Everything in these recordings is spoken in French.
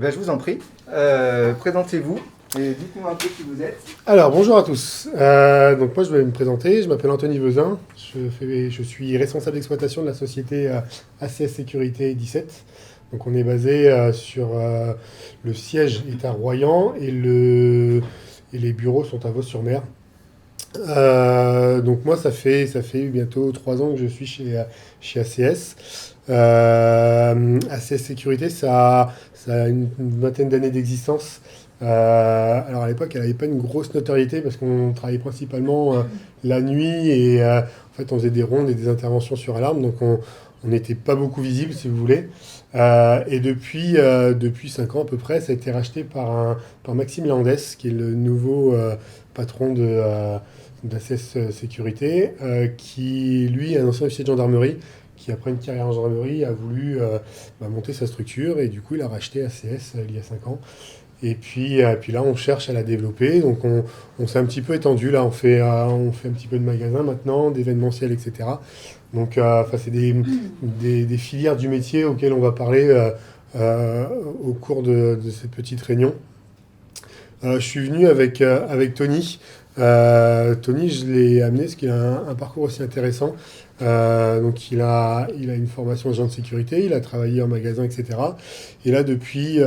ben, je vous en prie. Présentez-vous et dites-nous un peu qui vous êtes. Alors, bonjour à tous. Donc moi, je vais me présenter. Je m'appelle Anthony Vezin. Je suis responsable d'exploitation de la société ACS Sécurité 17. Donc on est basé sur le siège est à Royan et les bureaux sont à Vaux-sur-Mer. Donc moi, ça fait bientôt 3 ans que je suis chez ACS. ACS Sécurité, ça a une vingtaine d'années d'existence. Alors à l'époque, elle n'avait pas une grosse notoriété parce qu'on travaillait principalement la nuit et en fait on faisait des rondes et des interventions sur alarme, donc on n'était pas beaucoup visible si vous voulez. Et depuis 5 ans à peu près, ça a été racheté par Maxime Landès, qui est le nouveau patron d'ACS Sécurité, qui lui est un ancien officier de gendarmerie, qui après une carrière en gendarmerie a voulu monter sa structure et du coup il a racheté ACS il y a 5 ans. Et puis là, on cherche à la développer. Donc, on s'est un petit peu étendu. Là, on fait un petit peu de magasins maintenant, d'événementiel, etc. Donc, c'est des filières du métier auxquelles on va parler au cours de cette petite réunion. Je suis venu avec Tony. Tony, je l'ai amené parce qu'il a un parcours aussi intéressant. Donc il a une formation agent de sécurité, il a travaillé en magasin, etc. Et là, depuis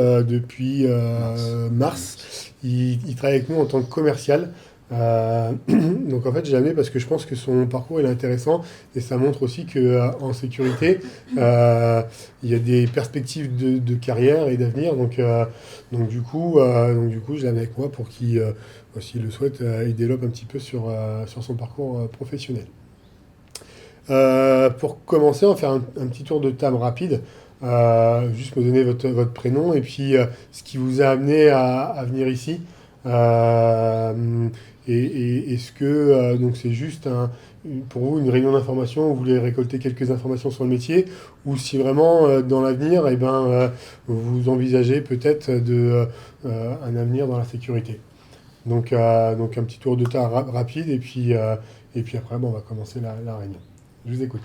mars, il travaille avec nous en tant que commercial. Donc en fait, je l'ai amené parce que je pense que son parcours il est intéressant et ça montre aussi qu'en sécurité, il y a des perspectives de carrière et d'avenir. Donc du coup, je l'ai amené avec moi pour qu'il, s'il le souhaite, il développe un petit peu sur son parcours professionnel. Pour commencer, on va faire un petit tour de table rapide. Juste me donner votre prénom et puis ce qui vous a amené à venir ici. Et est-ce que donc c'est juste pour vous une réunion d'information où vous voulez récolter quelques informations sur le métier, ou si vraiment dans l'avenir, vous envisagez peut-être un avenir dans la sécurité. Donc un petit tour de table rapide et puis après on va commencer la réunion. Je vous écoute.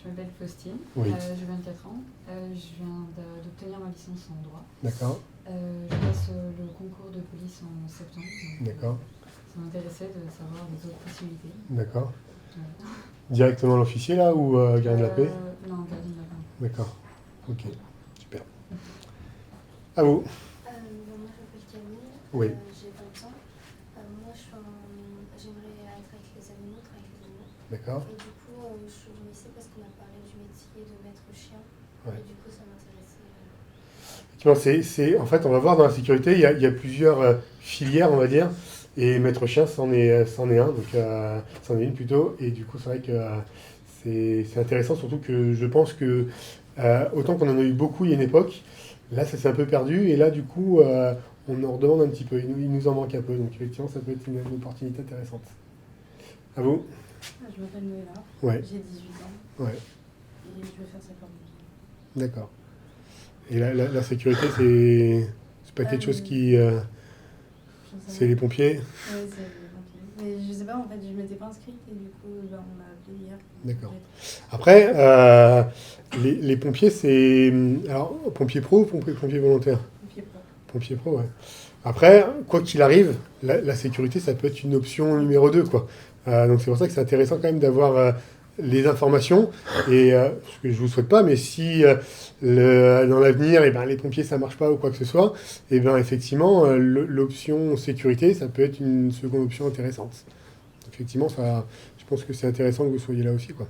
Je m'appelle Faustine, Oui. j'ai 24 ans, je viens d'obtenir ma licence en droit. D'accord. Je passe le concours de police en septembre. D'accord. Ça m'intéressait de savoir les autres possibilités. D'accord. Voilà. Directement l'officier là ou gardien de la paix? Non, gardien de la paix. D'accord. Ok. Super. À vous. Moi, je m'appelle Camille, Oui. j'ai 20 ans. Moi, j'aimerais être avec les animaux, travailler avec les animaux. D'accord. Et du coup, je suis venue ici parce qu'on a parlé du métier de maître chien. Ouais. Et du coup, ça m'intéressait. En fait, on va voir dans la sécurité, il y a plusieurs filières, on va dire, et maître chien, c'en est un, donc c'en est une plutôt, et du coup, c'est vrai que c'est intéressant, surtout que je pense que autant qu'on en a eu beaucoup il y a une époque, là, ça s'est un peu perdu, et là, du coup, on en redemande un petit peu, il nous en manque un peu, donc effectivement, ça peut être une opportunité intéressante. À vous? Je m'appelle Noëlla, Ouais. j'ai 18 ans Ouais, et je vais faire ça comme d'accord. Et la sécurité, c'est pas quelque chose qui... c'est les pompiers? Oui, c'est les pompiers. Mais je sais pas, en fait, je m'étais pas inscrite et du coup, on m'a appelé hier. D'accord. Après, les pompiers, c'est... Alors, pompiers pro ou pompiers volontaires? Pompier pro. Pompiers pro, ouais. Après, quoi qu'il arrive, la sécurité, ça peut être une option numéro 2, quoi. Donc c'est pour ça que c'est intéressant quand même d'avoir les informations. Et ce que je vous souhaite pas, mais si dans l'avenir, les pompiers, ça marche pas ou quoi que ce soit, effectivement, l'option sécurité, ça peut être une seconde option intéressante. Effectivement, je pense que c'est intéressant que vous soyez là aussi, quoi.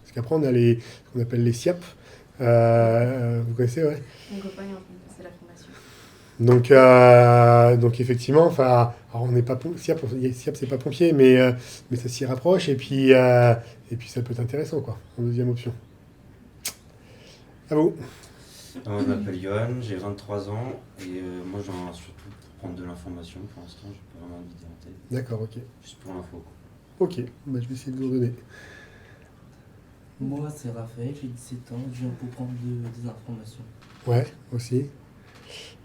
Parce qu'après, on a ce qu'on appelle les SIAP. Vous connaissez, ouais? Mon copain est en train de passer la formation. Donc effectivement, alors on n'est pas SIAP, c'est pas pompier, mais ça s'y rapproche, et puis ça peut être intéressant, quoi, en deuxième option. À vous. Moi, je m'appelle Johan, j'ai 23 ans et moi je viens surtout pour prendre de l'information pour l'instant, j'ai pas vraiment d'idée en tête. D'accord, ok. Juste pour l'info. Ok, je vais essayer de vous donner. Moi, c'est Raphaël, j'ai 17 ans, je viens pour prendre des informations. Ouais, aussi.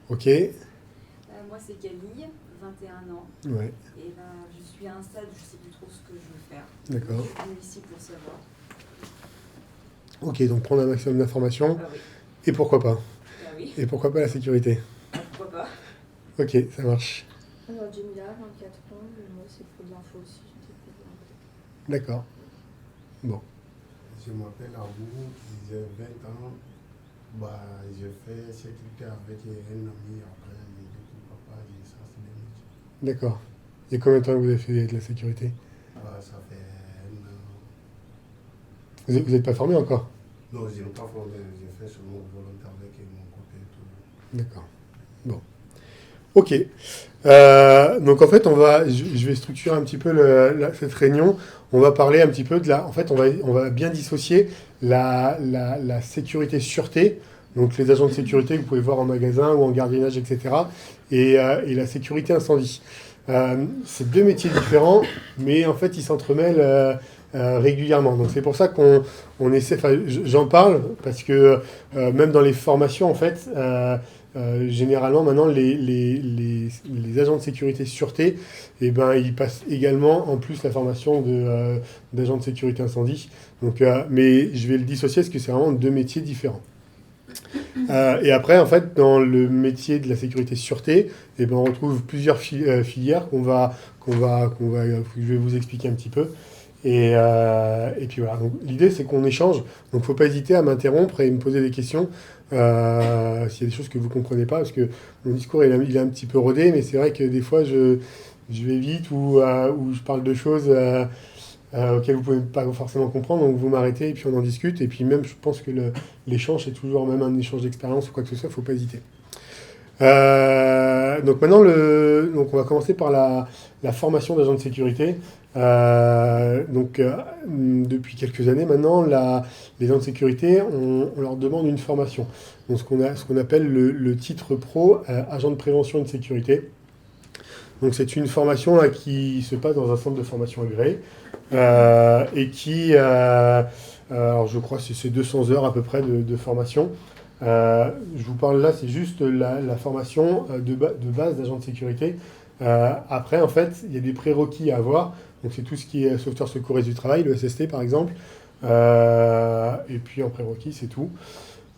Ok. Moi, c'est Camille, 21 ans. Ouais, Et je suis à un stade où je ne sais plus trop ce que je veux faire. d'accord. Je suis venue ici pour savoir. Ok, donc prendre un maximum d'informations, Ah oui. et pourquoi pas. Ah oui. oui. Et pourquoi pas la sécurité? Pourquoi pas. Ok, ça marche. Alors, Jamila, 24 ans, mais moi c'est pour l'info aussi, j'étais pour l'info. D'accord. Bon. Je m'appelle Abou, j'ai 20 ans. Bah, je fais sécurité avec un ami après, mais du coup, papa, j'ai ça, c'est des métiers. D'accord. Il y a combien de temps que vous avez fait de la sécurité? Bah, ça fait un an. Vous n'êtes pas formé encore? Non, je n'ai pas formé, j'ai fait seulement volontaire avec mon copain et tout. D'accord. Bon. Ok. Donc en fait, je vais structurer un petit peu cette réunion. On va parler un petit peu de la. En fait, on va bien dissocier la sécurité sûreté, donc les agents de sécurité que vous pouvez voir en magasin ou en gardiennage, etc. Et la sécurité incendie. C'est deux métiers différents, mais en fait, ils s'entremêlent régulièrement. Donc c'est pour ça qu'on essaie. Enfin, j'en parle parce que même dans les formations, en fait. Généralement, maintenant, les agents de sécurité sûreté, eh ben, ils passent également, en plus, la formation d'agents de sécurité incendie. Donc, mais je vais le dissocier parce que c'est vraiment deux métiers différents. Et après, en fait, dans le métier de la sécurité sûreté, eh ben, on retrouve plusieurs filières que je vais vous expliquer un petit peu. Et puis voilà, donc l'idée c'est qu'on échange, donc il ne faut pas hésiter à m'interrompre et me poser des questions s'il y a des choses que vous ne comprenez pas, parce que mon discours il est un petit peu rodé, mais c'est vrai que des fois je vais vite ou je parle de choses auxquelles vous ne pouvez pas forcément comprendre, donc vous m'arrêtez et puis on en discute, et puis même je pense que l'échange c'est toujours même un échange d'expérience ou quoi que ce soit, il ne faut pas hésiter. Donc maintenant, donc on va commencer par la formation d'agents de sécurité. Depuis quelques années maintenant, les agents de sécurité, on leur demande une formation. Donc ce qu'on appelle le titre pro agent de prévention et de sécurité. Donc c'est une formation là, qui se passe dans un centre de formation agréé et qui, alors je crois que c'est 200 heures à peu près de formation. Je vous parle là, c'est juste la formation de base d'agent de sécurité. Après, en fait, il y a des prérequis à avoir. Donc, c'est tout ce qui est sauveteur secouriste du travail, le SST par exemple. Et puis, en prérequis, c'est tout.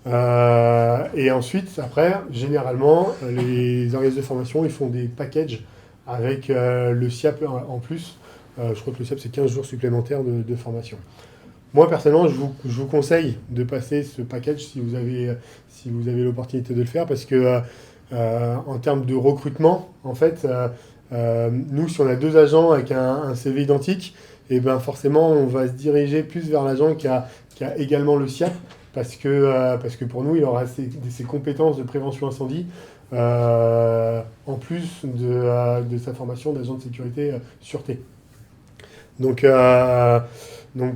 Et ensuite, après, généralement, les organismes de formation, ils font des packages avec le SIAP en plus. Je crois que le SIAP, c'est 15 jours supplémentaires de formation. Moi, personnellement, je vous conseille de passer ce package si vous avez l'opportunité de le faire, parce que en termes de recrutement, en fait, nous, si on a deux agents avec un CV identique, et ben forcément, on va se diriger plus vers l'agent qui a également le SIAP, parce que pour nous, il aura ses compétences de prévention incendie, en plus de sa formation d'agent de sécurité sûreté. Donc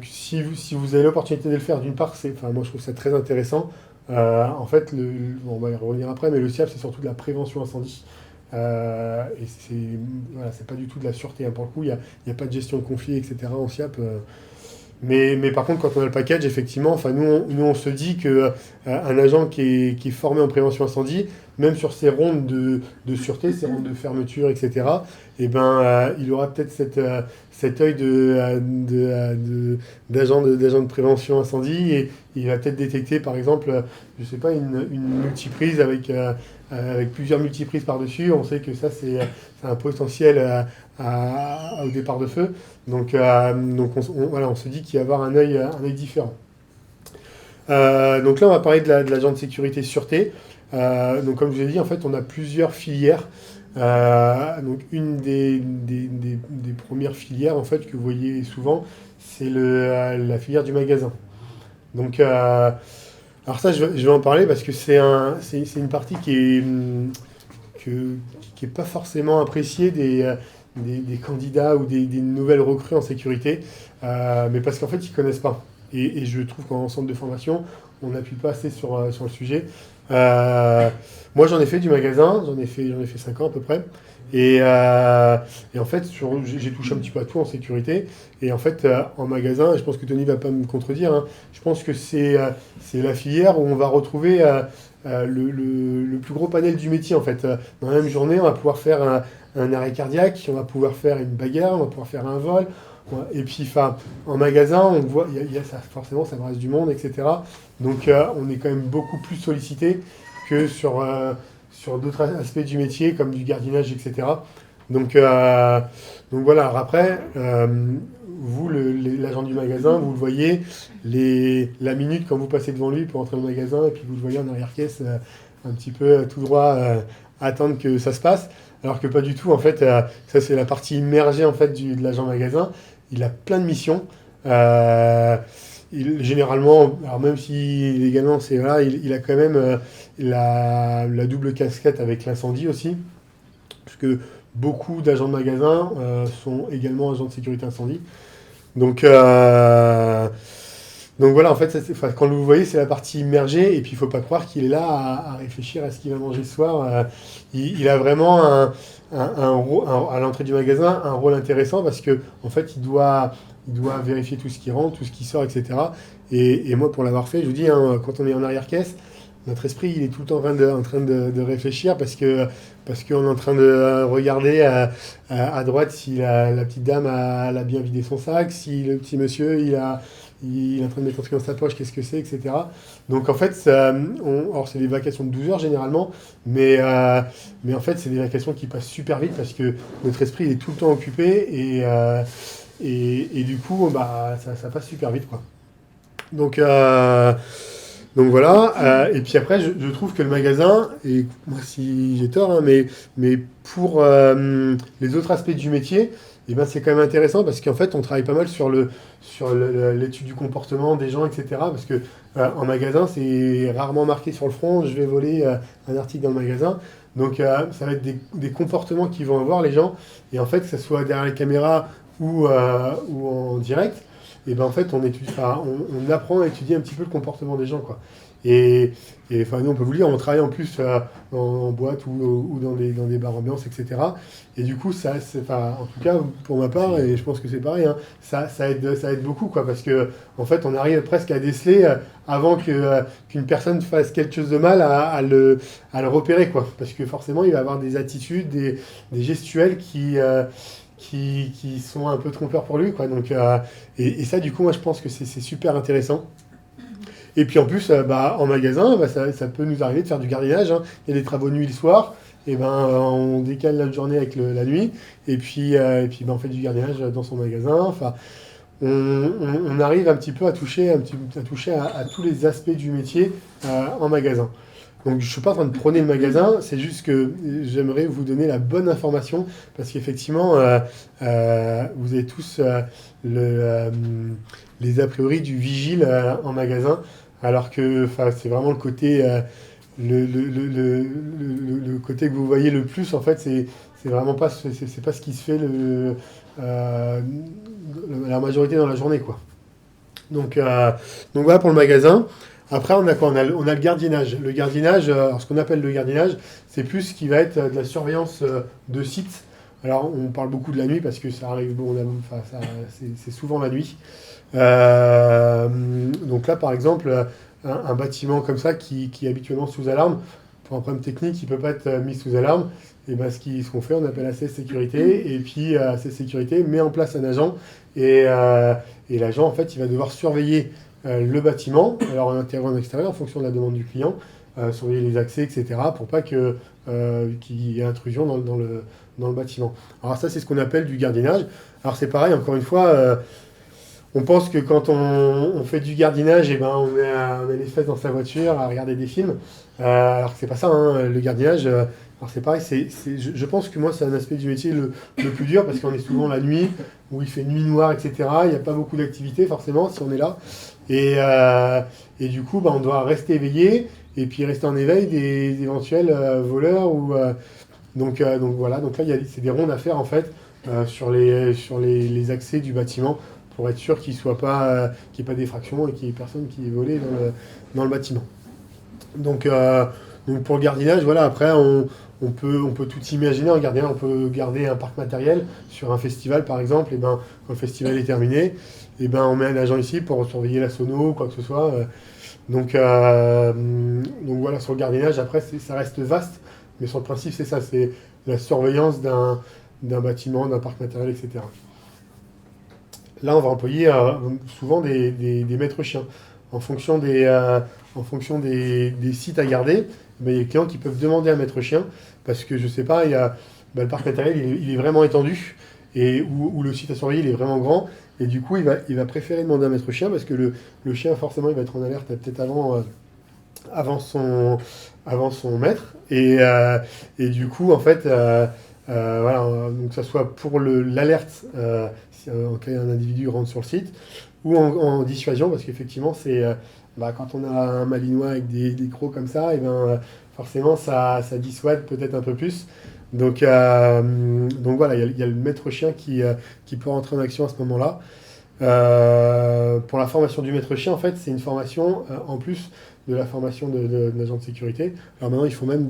si vous avez l'opportunité de le faire, d'une part, moi je trouve ça très intéressant. En fait, on va y revenir après, mais le SIAP, c'est surtout de la prévention incendie. Et c'est pas du tout de la sûreté. Hein. Pour le coup, il n'y a pas de gestion de conflit, etc. en SIAP. Mais par contre, quand on a le package, effectivement, nous on se dit que un agent qui est formé en prévention incendie, même sur ses rondes de sûreté, ses rondes de fermeture, etc., et ben, il aura peut-être cet œil d'agent de prévention incendie, et il va peut-être détecter, par exemple, je sais pas, une multiprise avec plusieurs multiprises par-dessus. On sait que ça, c'est un potentiel au départ de feu. Donc on se dit qu'il va y avoir un œil différent. Donc là, on va parler de l'agent de sécurité sûreté. Donc comme je vous ai dit, en fait, on a plusieurs filières. Donc une des premières filières, en fait, que vous voyez souvent, c'est la filière du magasin. Donc alors ça, je vais en parler parce que c'est une partie qui est pas forcément appréciée des candidats ou des nouvelles recrues en sécurité, mais parce qu'en fait, ils ne connaissent pas. Et je trouve qu'en centre de formation, on n'appuie pas assez sur le sujet. Moi, j'en ai fait du magasin, j'en ai fait 5 ans à peu près. Et en fait, j'ai touché un petit peu à tout en sécurité. Et en fait, en magasin, et je pense que Tony ne va pas me contredire, hein, je pense que c'est la filière où on va retrouver le plus gros panel du métier. En fait. Dans la même journée, on va pouvoir faire un arrêt cardiaque, on va pouvoir faire une bagarre, on va pouvoir faire un vol. Et puis, en magasin, on voit, forcément, ça brasse du monde, etc. Donc, on est quand même beaucoup plus sollicité que sur d'autres aspects du métier, comme du gardiennage, etc. Donc voilà, alors après, vous, l'agent du magasin, vous le voyez, la minute quand vous passez devant lui pour entrer dans le magasin, et puis vous le voyez en arrière-caisse, un petit peu tout droit, attendre que ça se passe, alors que pas du tout, en fait, ça c'est la partie immergée en fait, de l'agent magasin. Il a plein de missions. Généralement, alors même si légalement c'est voilà, il a quand même la double casquette avec l'incendie aussi, parce que beaucoup d'agents de magasin sont également agents de sécurité incendie. Donc voilà, en fait, quand vous le voyez, c'est la partie immergée, et puis il ne faut pas croire qu'il est là à réfléchir à ce qu'il va manger ce soir. Il a vraiment à l'entrée du magasin un rôle intéressant, parce que en fait, il doit vérifier tout ce qui rentre, tout ce qui sort, etc. Et moi, pour l'avoir fait, je vous dis, hein, quand on est en arrière-caisse, notre esprit, il est tout le temps en train de réfléchir, parce qu'on est en train de regarder à droite si la petite dame elle a bien vidé son sac, si le petit monsieur, il est en train de mettre un truc dans sa poche, qu'est-ce que c'est, etc. Donc en fait, alors c'est des vacations de 12 heures généralement, mais en fait, c'est des vacations qui passent super vite, parce que notre esprit, il est tout le temps occupé, et du coup, ça passe super vite, quoi. Donc voilà, et puis après, je trouve que le magasin, et moi si j'ai tort, hein, mais pour les autres aspects du métier, eh ben, c'est quand même intéressant, parce qu'en fait, on travaille pas mal sur l'étude du comportement des gens, etc. Parce que en magasin, c'est rarement marqué sur le front, je vais voler un article dans le magasin. Donc ça va être des comportements qu'ils vont avoir, les gens, et en fait, que ce soit derrière les caméras ou en direct, et ben en fait on apprend à étudier un petit peu le comportement des gens, quoi. Et enfin, nous on peut vous le dire, on travaille en plus en boîte ou dans des bars ambiance, etc. Et du coup en tout cas pour ma part, et je pense que c'est pareil, hein, ça aide beaucoup, quoi, parce que en fait on arrive presque à déceler avant qu'une personne fasse quelque chose de mal à le repérer, quoi, parce que forcément il va avoir des attitudes, des gestuels qui sont un peu trompeurs pour lui, quoi. Donc, et ça, du coup, moi, je pense que c'est super intéressant. Et puis, en plus, en magasin, ça peut nous arriver de faire du gardiennage, hein. Il y a des travaux nuit le soir, et on décale la journée avec la nuit, et puis on fait du gardiennage dans son magasin. Enfin, on arrive un petit peu à toucher à tous les aspects du métier en magasin. Donc je ne suis pas en train de prôner le magasin, c'est juste que j'aimerais vous donner la bonne information, parce qu'effectivement, vous avez tous les a priori du vigile en magasin, alors que c'est vraiment le côté, le côté que vous voyez le plus, en fait, c'est vraiment pas, c'est pas ce qui se fait la majorité dans la journée, quoi. Donc voilà pour le magasin. Après, on a quoi ? On a le gardiennage. Le gardiennage, alors ce qu'on appelle le gardiennage, c'est plus ce qui va être de la surveillance de site. Alors, on parle beaucoup de la nuit, parce que ça arrive, c'est souvent la nuit. Donc là, par exemple, un bâtiment comme ça qui est habituellement sous alarme, pour un problème technique, il ne peut pas être mis sous alarme. Et ben, ce qu'on fait, on appelle AC Sécurité, et puis AC Sécurité met en place un agent, et l'agent, en fait, il va devoir surveiller le bâtiment, alors en intérieur ou en extérieur, en fonction de la demande du client, surveiller les accès, etc., pour pas qu'il y ait intrusion dans le bâtiment. Alors ça, c'est ce qu'on appelle du gardiennage. Alors c'est pareil, encore une fois, on pense que quand on fait du gardiennage, on met les fesses dans sa voiture à regarder des films, alors que c'est pas ça, hein, le gardiennage. Alors c'est pareil, je pense que moi c'est un aspect du métier le plus dur, parce qu'on est souvent la nuit, où il fait nuit noire, etc. Il n'y a pas beaucoup d'activité forcément si on est là. Et du coup, on doit rester éveillé, et puis rester en éveil des éventuels voleurs. Donc voilà, donc là c'est des rondes à faire, en fait, sur les accès du bâtiment, pour être sûr qu'il n'y ait pas d'effraction et qu'il n'y ait personne qui est volé dans le bâtiment. Donc pour le gardiennage, voilà, après on peut tout imaginer en gardiennage. On peut garder un parc matériel sur un festival, par exemple, et quand le festival est terminé, on met un agent ici pour surveiller la sono ou quoi que ce soit. Donc voilà, sur le gardiennage, après ça reste vaste, mais sur le principe c'est ça, c'est la surveillance d'un bâtiment, d'un parc matériel, etc. Là, on va employer souvent des maîtres chiens. en fonction des sites à garder, il y a des clients qui peuvent demander un maître chien parce que, je sais pas, le parc matériel, il est vraiment étendu et où le site à surveiller, il est vraiment grand. Et du coup, il va préférer demander un maître chien parce que le chien, forcément, il va être en alerte peut-être avant son maître. Et du coup, en fait, voilà, donc que ce soit pour l'alerte, en cas un individu rentre sur le site, ou en dissuasion, parce qu'effectivement, quand on a un malinois avec des crocs comme ça, et forcément, ça dissuade peut-être un peu plus. Donc voilà, il y a le maître chien qui peut rentrer en action à ce moment-là. Pour la formation du maître chien, en fait, c'est une formation en plus de la formation d'agent de sécurité. Alors maintenant, ils font même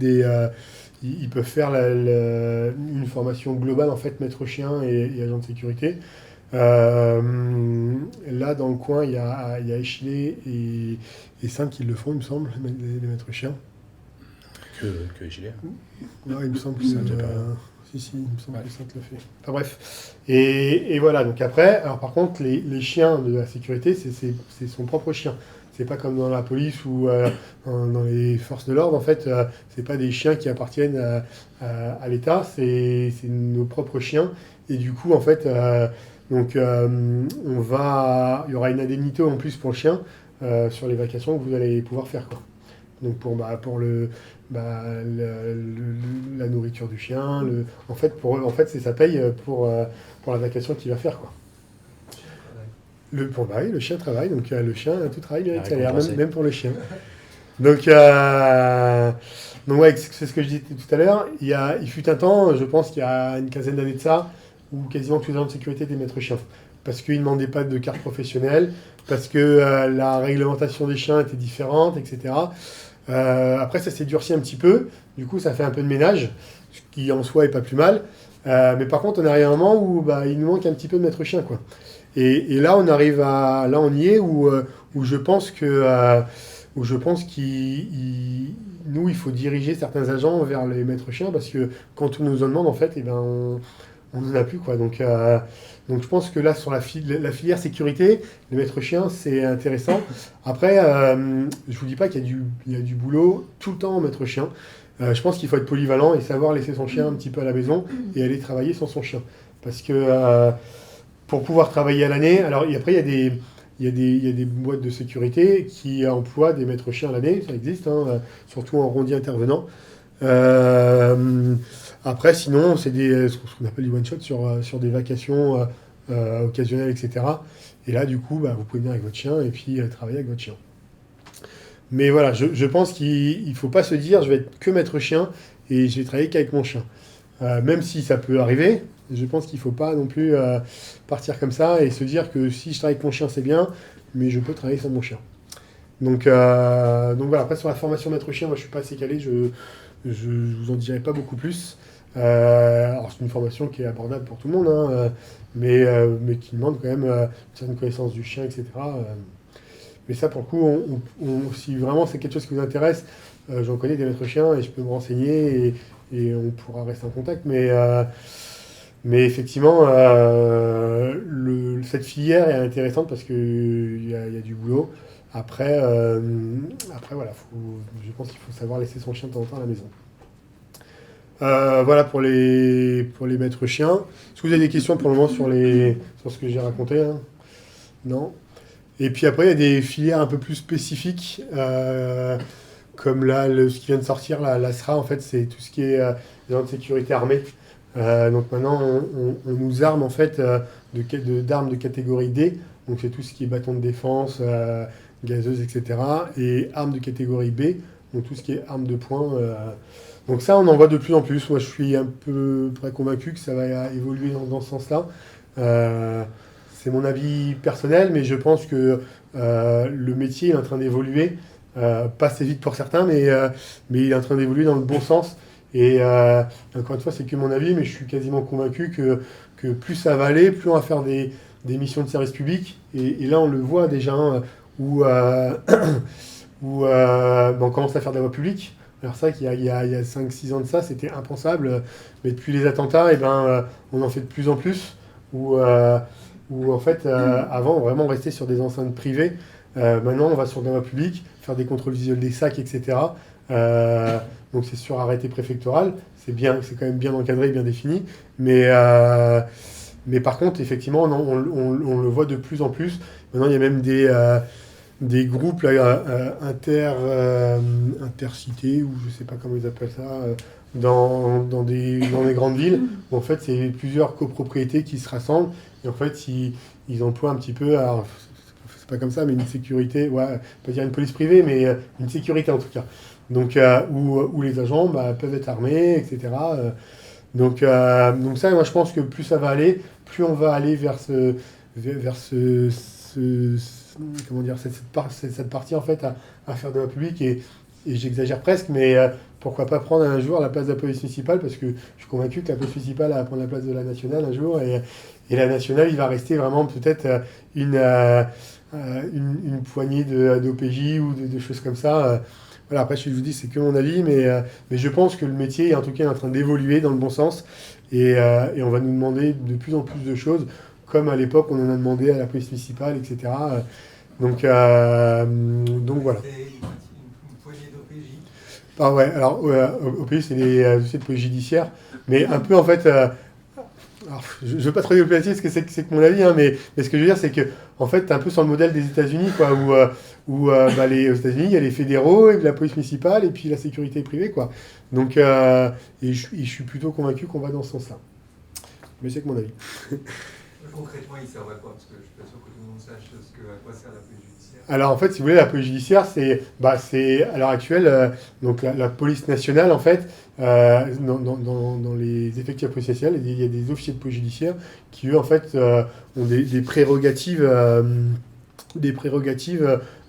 ils peuvent faire une formation globale, en fait, maître chien et agent de sécurité. Là, dans le coin, il y a Échillé et Saintes qui le font, il me semble, les maîtres chiens. Que Échillé. Non, il me semble que Saintes, j'ai pas. Si, il me semble que Saintes le fait. Enfin bref. Et voilà, donc après, alors par contre, les chiens de la sécurité, c'est son propre chien. C'est pas comme dans la police ou dans les forces de l'ordre, en fait, c'est pas des chiens qui appartiennent à l'État, c'est nos propres chiens. Et du coup, en fait, il y aura une indemnité en plus pour le chien sur les vacations que vous allez pouvoir faire, quoi. Donc pour la nourriture du chien, en fait c'est sa paye pour la vacation qu'il va faire, quoi. Le chien travaille, donc le chien tout travail mérite salaire, même pour le chien. Donc ouais, c'est ce que je disais tout à l'heure. Il fut un temps, je pense qu'il y a une quinzaine d'années de ça, où quasiment tous les agents de sécurité étaient maîtres chiens, parce qu'ils ne demandaient pas de carte professionnelle, parce que la réglementation des chiens était différente, etc. Après, ça s'est durci un petit peu, du coup, ça fait un peu de ménage, ce qui en soi est pas plus mal. Mais par contre, on arrive à un moment où il nous manque un petit peu de maître chien, quoi. Et là, on y est où je pense qu'il faut diriger certains agents vers les maîtres chiens, parce que quand on nous en demande, en fait, on n'en a plus, quoi. Donc je pense que là, sur la filière sécurité, les maîtres chiens, c'est intéressant. Après, je vous dis pas qu'il y a du boulot tout le temps en maître chien. Je pense qu'il faut être polyvalent et savoir laisser son chien un petit peu à la maison et aller travailler sans son chien. Parce que pour pouvoir travailler à l'année, alors après, il y a des boîtes de sécurité qui emploient des maîtres chiens à l'année, ça existe, hein, surtout en rondi intervenant. Après, sinon, c'est ce qu'on appelle du one-shot sur des vacations occasionnelles, etc. Et là, du coup, vous pouvez venir avec votre chien et puis travailler avec votre chien. Mais voilà, je pense qu'il ne faut pas se dire je vais être que maître chien et je vais travailler qu'avec mon chien. Même si ça peut arriver, je pense qu'il ne faut pas non plus partir comme ça et se dire que si je travaille avec mon chien, c'est bien, mais je peux travailler sans mon chien. Donc voilà, après sur la formation maître chien, moi je ne suis pas assez calé, je vous en dirai pas beaucoup plus. Alors c'est une formation qui est abordable pour tout le monde, hein, mais qui demande quand même une certaine connaissance du chien, etc. Mais ça, pour le coup, si vraiment c'est quelque chose qui vous intéresse, j'en connais des maîtres chiens et je peux me renseigner et on pourra rester en contact. Mais effectivement, cette filière est intéressante parce qu'il y a du boulot. Après voilà, je pense qu'il faut savoir laisser son chien de temps en temps à la maison. Voilà pour les maîtres chiens. Est-ce que vous avez des questions pour le moment sur ce que j'ai raconté, hein? Non. Et puis après, il y a des filières un peu plus spécifiques, comme là, ce qui vient de sortir, la SRA, en fait, c'est tout ce qui est les agents de sécurité armée. Donc maintenant, on nous arme en fait d'armes de catégorie D. Donc c'est tout ce qui est bâton de défense, gazeuse, etc. Et armes de catégorie B, donc tout ce qui est armes de poing. Donc ça, on en voit de plus en plus. Moi, je suis un peu près convaincu que ça va évoluer dans ce sens-là. C'est mon avis personnel, mais je pense que le métier est en train d'évoluer. Pas assez vite pour certains, mais il est en train d'évoluer dans le bon sens. Et encore une fois, c'est que mon avis, mais je suis quasiment convaincu que plus ça va aller, plus on va faire des missions de service public. Et là, on le voit déjà, hein, où on commence à faire de la voie publique. Alors ça, qu'il y a 5-6 ans de ça, c'était impensable. Mais depuis les attentats, on en fait de plus en plus. Où en fait, avant, on vraiment restait sur des enceintes privées. Maintenant, on va sur la voie publique, faire des contrôles visuels des sacs, etc. Donc c'est sur arrêté préfectoral, c'est quand même bien encadré, bien défini. Mais par contre, effectivement, non, on le voit de plus en plus. Maintenant, il y a même des groupes là, intercités, ou je ne sais pas comment ils appellent ça, dans des grandes villes, où en fait, c'est plusieurs copropriétés qui se rassemblent. Et en fait, ils emploient un petit peu, alors, c'est pas comme ça, mais une sécurité, ouais, pas dire une police privée, mais une sécurité en tout cas. Donc, où les agents peuvent être armés, etc. Donc ça, moi je pense que plus ça va aller, plus on va aller vers comment dire, cette partie en fait à faire de la public, et j'exagère presque, mais pourquoi pas prendre un jour la place de la police municipale, parce que je suis convaincu que la police municipale va prendre la place de la nationale un jour, et la nationale, il va rester vraiment peut-être une poignée d'OPJ ou de choses comme ça. Voilà, après, je vous dis, c'est que mon avis, mais je pense que le métier, en tout cas, est en train d'évoluer dans le bon sens, et on va nous demander de plus en plus de choses, comme à l'époque, on en a demandé à la police municipale, etc. Donc voilà. Une poignée d'OPJ. Ah ouais, alors OPJ, c'est les dossiers de police judiciaire, mais un peu, en fait... alors, je ne veux pas trop développer là-dessus, parce que c'est que mon avis, hein, mais ce que je veux dire, c'est que en fait, tu es un peu sur le modèle des États-Unis, quoi, où aux États-Unis, il y a les fédéraux, et la police municipale, et puis la sécurité privée, quoi. Donc, et je suis plutôt convaincu qu'on va dans ce sens-là. Mais c'est que mon avis. Concrètement, il sert à quoi? Parce que je suis pas sûr que tout le monde sache à quoi sert la police judiciaire. Alors, en fait, si vous voulez, la police judiciaire, c'est à l'heure actuelle, donc la police nationale, en fait, dans les effectifs policiers, il y a des officiers de police judiciaire qui, eux, en fait, ont des prérogatives,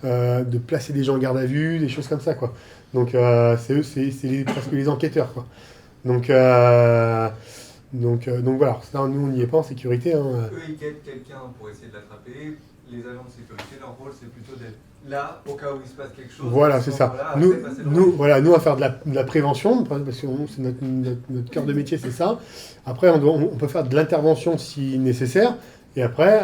de placer des gens en garde à vue, des choses comme ça, quoi. Donc, c'est presque les enquêteurs, quoi. Donc voilà, ça, nous, on n'y est pas en sécurité. Hein. Eux, ils guettent quelqu'un pour essayer de l'attraper. Les agents de sécurité, leur rôle, c'est plutôt d'être là au cas où il se passe quelque chose. Voilà, c'est ça. Nous, on va faire de la prévention, parce que c'est notre cœur de métier, c'est ça. Après, on peut faire de l'intervention si nécessaire. Et après,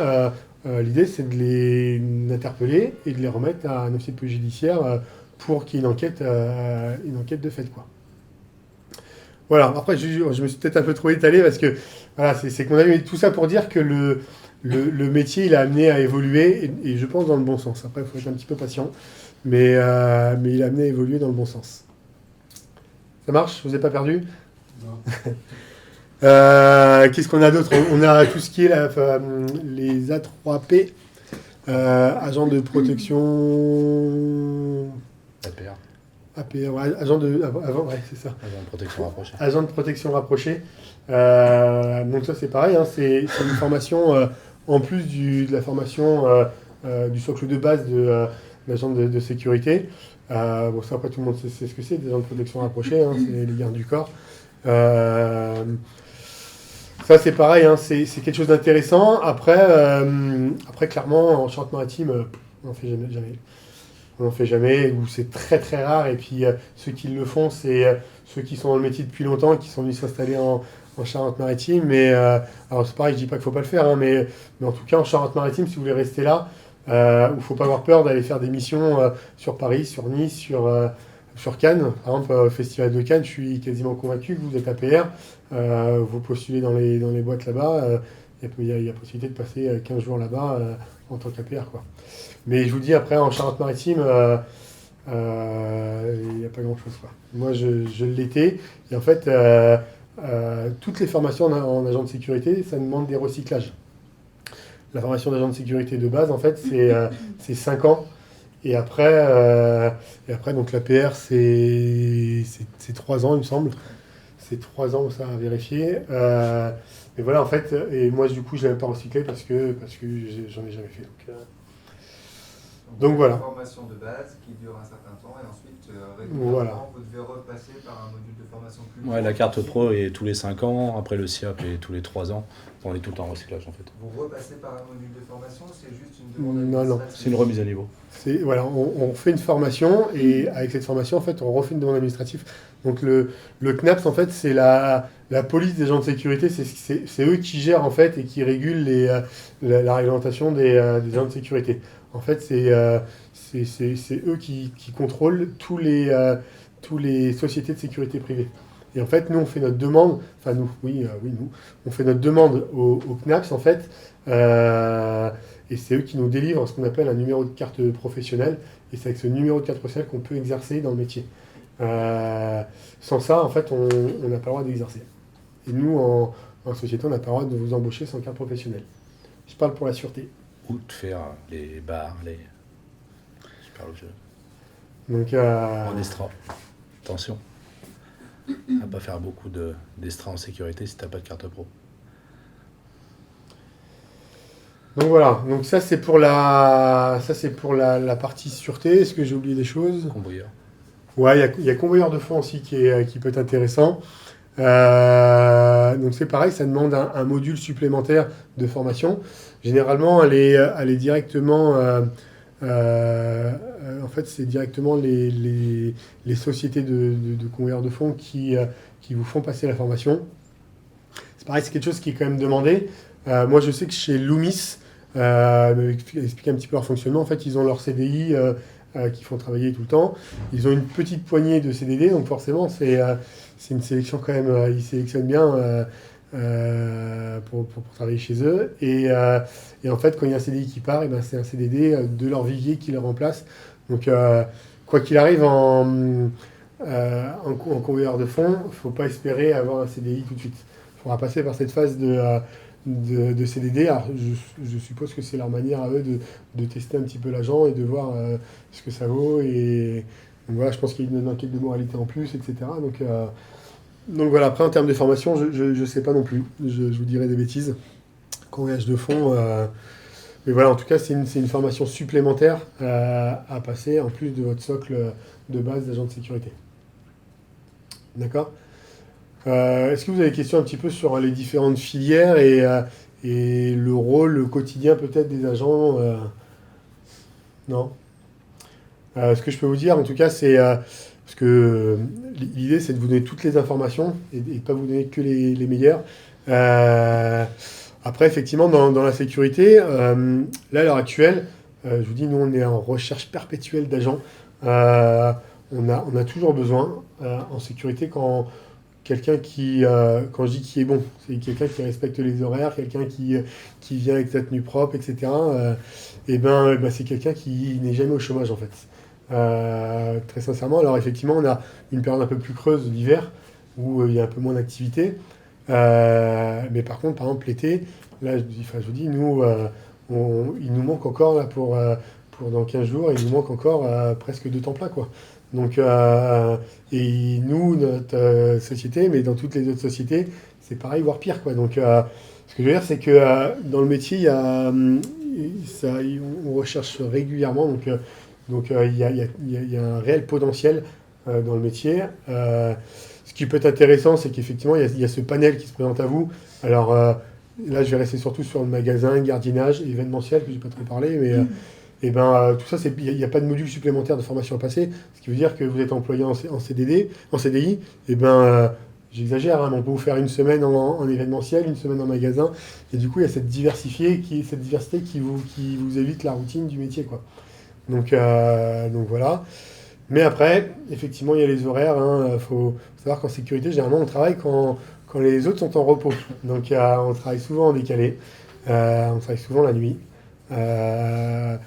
l'idée, c'est de les interpeller et de les remettre à un officier de police judiciaire pour qu'il y ait une enquête de fait, quoi. Voilà, après, je me suis peut-être un peu trop étalé, parce que voilà, c'est qu'on a eu tout ça pour dire que le métier, il a amené à évoluer, et je pense dans le bon sens. Après, il faut être un petit peu patient, mais il a amené à évoluer dans le bon sens. Ça marche? Je vous ai pas perdu? Non. Qu'est-ce qu'on a d'autre? On a tout ce qui est les A3P, agents de protection... APR, ouais, agent de... ouais, c'est ça. Agent de protection rapproché. Agent de protection rapproché. Donc ça, c'est pareil, hein, c'est une formation, en plus de la formation du socle de base de l'agent de sécurité. Bon, ça, après, tout le monde sait ce que c'est, des agents de protection rapprochés, hein, c'est les gardes du corps. Ça, c'est pareil, hein, c'est quelque chose d'intéressant. Après, clairement, en Charente-Maritime, on n'en fait jamais. On n'en fait jamais, ou c'est très très rare. Et puis ceux qui le font, c'est ceux qui sont dans le métier depuis longtemps, qui sont venus s'installer en Charente-Maritime. Mais alors c'est pareil, je dis pas qu'il faut pas le faire, hein, mais en tout cas en Charente-Maritime, si vous voulez rester là, il ne faut pas avoir peur d'aller faire des missions sur Paris, sur Nice, sur Cannes. Par exemple, au Festival de Cannes, je suis quasiment convaincu que vous êtes APR. Vous postulez dans les boîtes là-bas. Il y a possibilité de passer 15 jours là-bas en tant qu'APR, quoi. Mais je vous dis, après, en Charente-Maritime, il n'y a pas grand-chose, quoi. Moi, je l'étais. Et en fait, toutes les formations en agent de sécurité, ça demande des recyclages. La formation d'agent de sécurité de base, en fait, c'est 5 ans. Et après donc l'APR, c'est 3 ans, il me semble. C'est 3 ans, ça, à vérifier. Mais voilà, en fait, et moi, du coup, je ne l'avais pas recyclé parce que j'en ai jamais fait. Donc voilà. Une formation de base qui dure un certain temps, et ensuite, voilà. Vous devez repasser par un module de formation plus long. Ouais, la carte pro est tous les 5 ans, après le SIAP est tous les 3 ans. On est tout le temps en recyclage, en fait. Vous repassez par un module de formation, c'est juste une demande Non. C'est une remise à niveau. Voilà, on fait une formation, et avec cette formation, en fait, on refait une demande administrative. Donc le CNAPS, en fait, c'est la police des agents de sécurité, c'est eux qui gèrent, en fait, et qui régulent la réglementation des agents de sécurité. En fait, c'est eux qui contrôlent tous les sociétés de sécurité privée. Et en fait, nous, on fait notre demande, enfin nous, nous, on fait notre demande au CNAPS, en fait, et c'est eux qui nous délivrent ce qu'on appelle un numéro de carte professionnelle, et c'est avec ce numéro de carte professionnelle qu'on peut exercer dans le métier. Sans ça, en fait, on n'a pas le droit d'exercer. Et nous, en société, on n'a pas le droit de vous embaucher sans carte professionnelle. Je parle pour la sûreté. Ou de faire les bars, les. Je parle au jeu. Donc, En extra. Attention. À pas faire beaucoup d'extra en sécurité si t'as pas de carte pro. donc voilà, donc ça c'est pour la la partie sûreté. Est-ce que j'ai oublié des choses? Convoyeur. Ouais, il y a convoyeur de fonds aussi qui peut être intéressant. Donc c'est pareil, ça demande un module supplémentaire de formation. Généralement, elle est directement... en fait, c'est directement les sociétés de convoyeurs de fonds qui vous font passer la formation. C'est pareil, c'est quelque chose qui est quand même demandé. Moi, je sais que chez Loomis, expliquer un petit peu leur fonctionnement, en fait, ils ont leur CDI qui font travailler tout le temps. Ils ont une petite poignée de CDD, donc forcément, c'est une sélection quand même, ils sélectionnent bien pour travailler chez eux. Et en fait, quand il y a un CDI qui part, et ben, c'est un CDD de leur vivier qui le remplace. Donc, quoi qu'il arrive en convoyeur de fonds, il ne faut pas espérer avoir un CDI tout de suite. Il faudra passer par cette phase de CDD. Alors, je suppose que c'est leur manière à eux de tester un petit peu l'agent et de voir ce que ça vaut. Et donc voilà, je pense qu'il y a une enquête de moralité en plus, etc. Donc voilà, après en termes de formation, je ne sais pas non plus. Je vous dirai des bêtises. Convoyage de fonds. Mais voilà, en tout cas, c'est une formation supplémentaire à passer en plus de votre socle de base d'agent de sécurité. D'accord ? Est-ce que vous avez des questions un petit peu sur les différentes filières et le rôle quotidien peut-être des agents Non. Ce que je peux vous dire, en tout cas, c'est... parce que l'idée, c'est de vous donner toutes les informations et de ne pas vous donner que les meilleures. Après, effectivement, dans la sécurité, là, à l'heure actuelle, je vous dis, nous, on est en recherche perpétuelle d'agents. On a toujours besoin en sécurité quand je dis qui est bon, c'est quelqu'un qui respecte les horaires, quelqu'un qui vient avec sa tenue propre, etc. C'est quelqu'un qui n'est jamais au chômage, en fait. Très sincèrement, alors effectivement, on a une période un peu plus creuse l'hiver, où il y a un peu moins d'activité. Mais par contre, par exemple, l'été, là, je vous dis, nous, il nous manque encore, là, pour dans 15 jours, il nous manque encore presque 2 temps plein, quoi. Donc, et nous, notre société, mais dans toutes les autres sociétés, c'est pareil, voire pire, quoi. Donc, ce que je veux dire, c'est que dans le métier, on recherche régulièrement, donc il y a un réel potentiel dans le métier. Ce qui peut être intéressant, c'est qu'effectivement, il y a ce panel qui se présente à vous. Alors, là, je vais rester surtout sur le magasin, gardiennage, événementiel, que je n'ai pas trop parlé, mais... tout ça, il n'y a pas de module supplémentaire de formation à passer, ce qui veut dire que vous êtes employé en CDI, j'exagère, hein, mais on peut vous faire une semaine en événementiel, une semaine en magasin, et du coup, il y a cette diversité qui vous évite la routine du métier, quoi. Donc voilà. Mais après, effectivement, il y a les horaires. Il faut savoir qu'en sécurité, généralement, on travaille quand les autres sont en repos. Donc on travaille souvent en décalé, on travaille souvent la nuit. Ce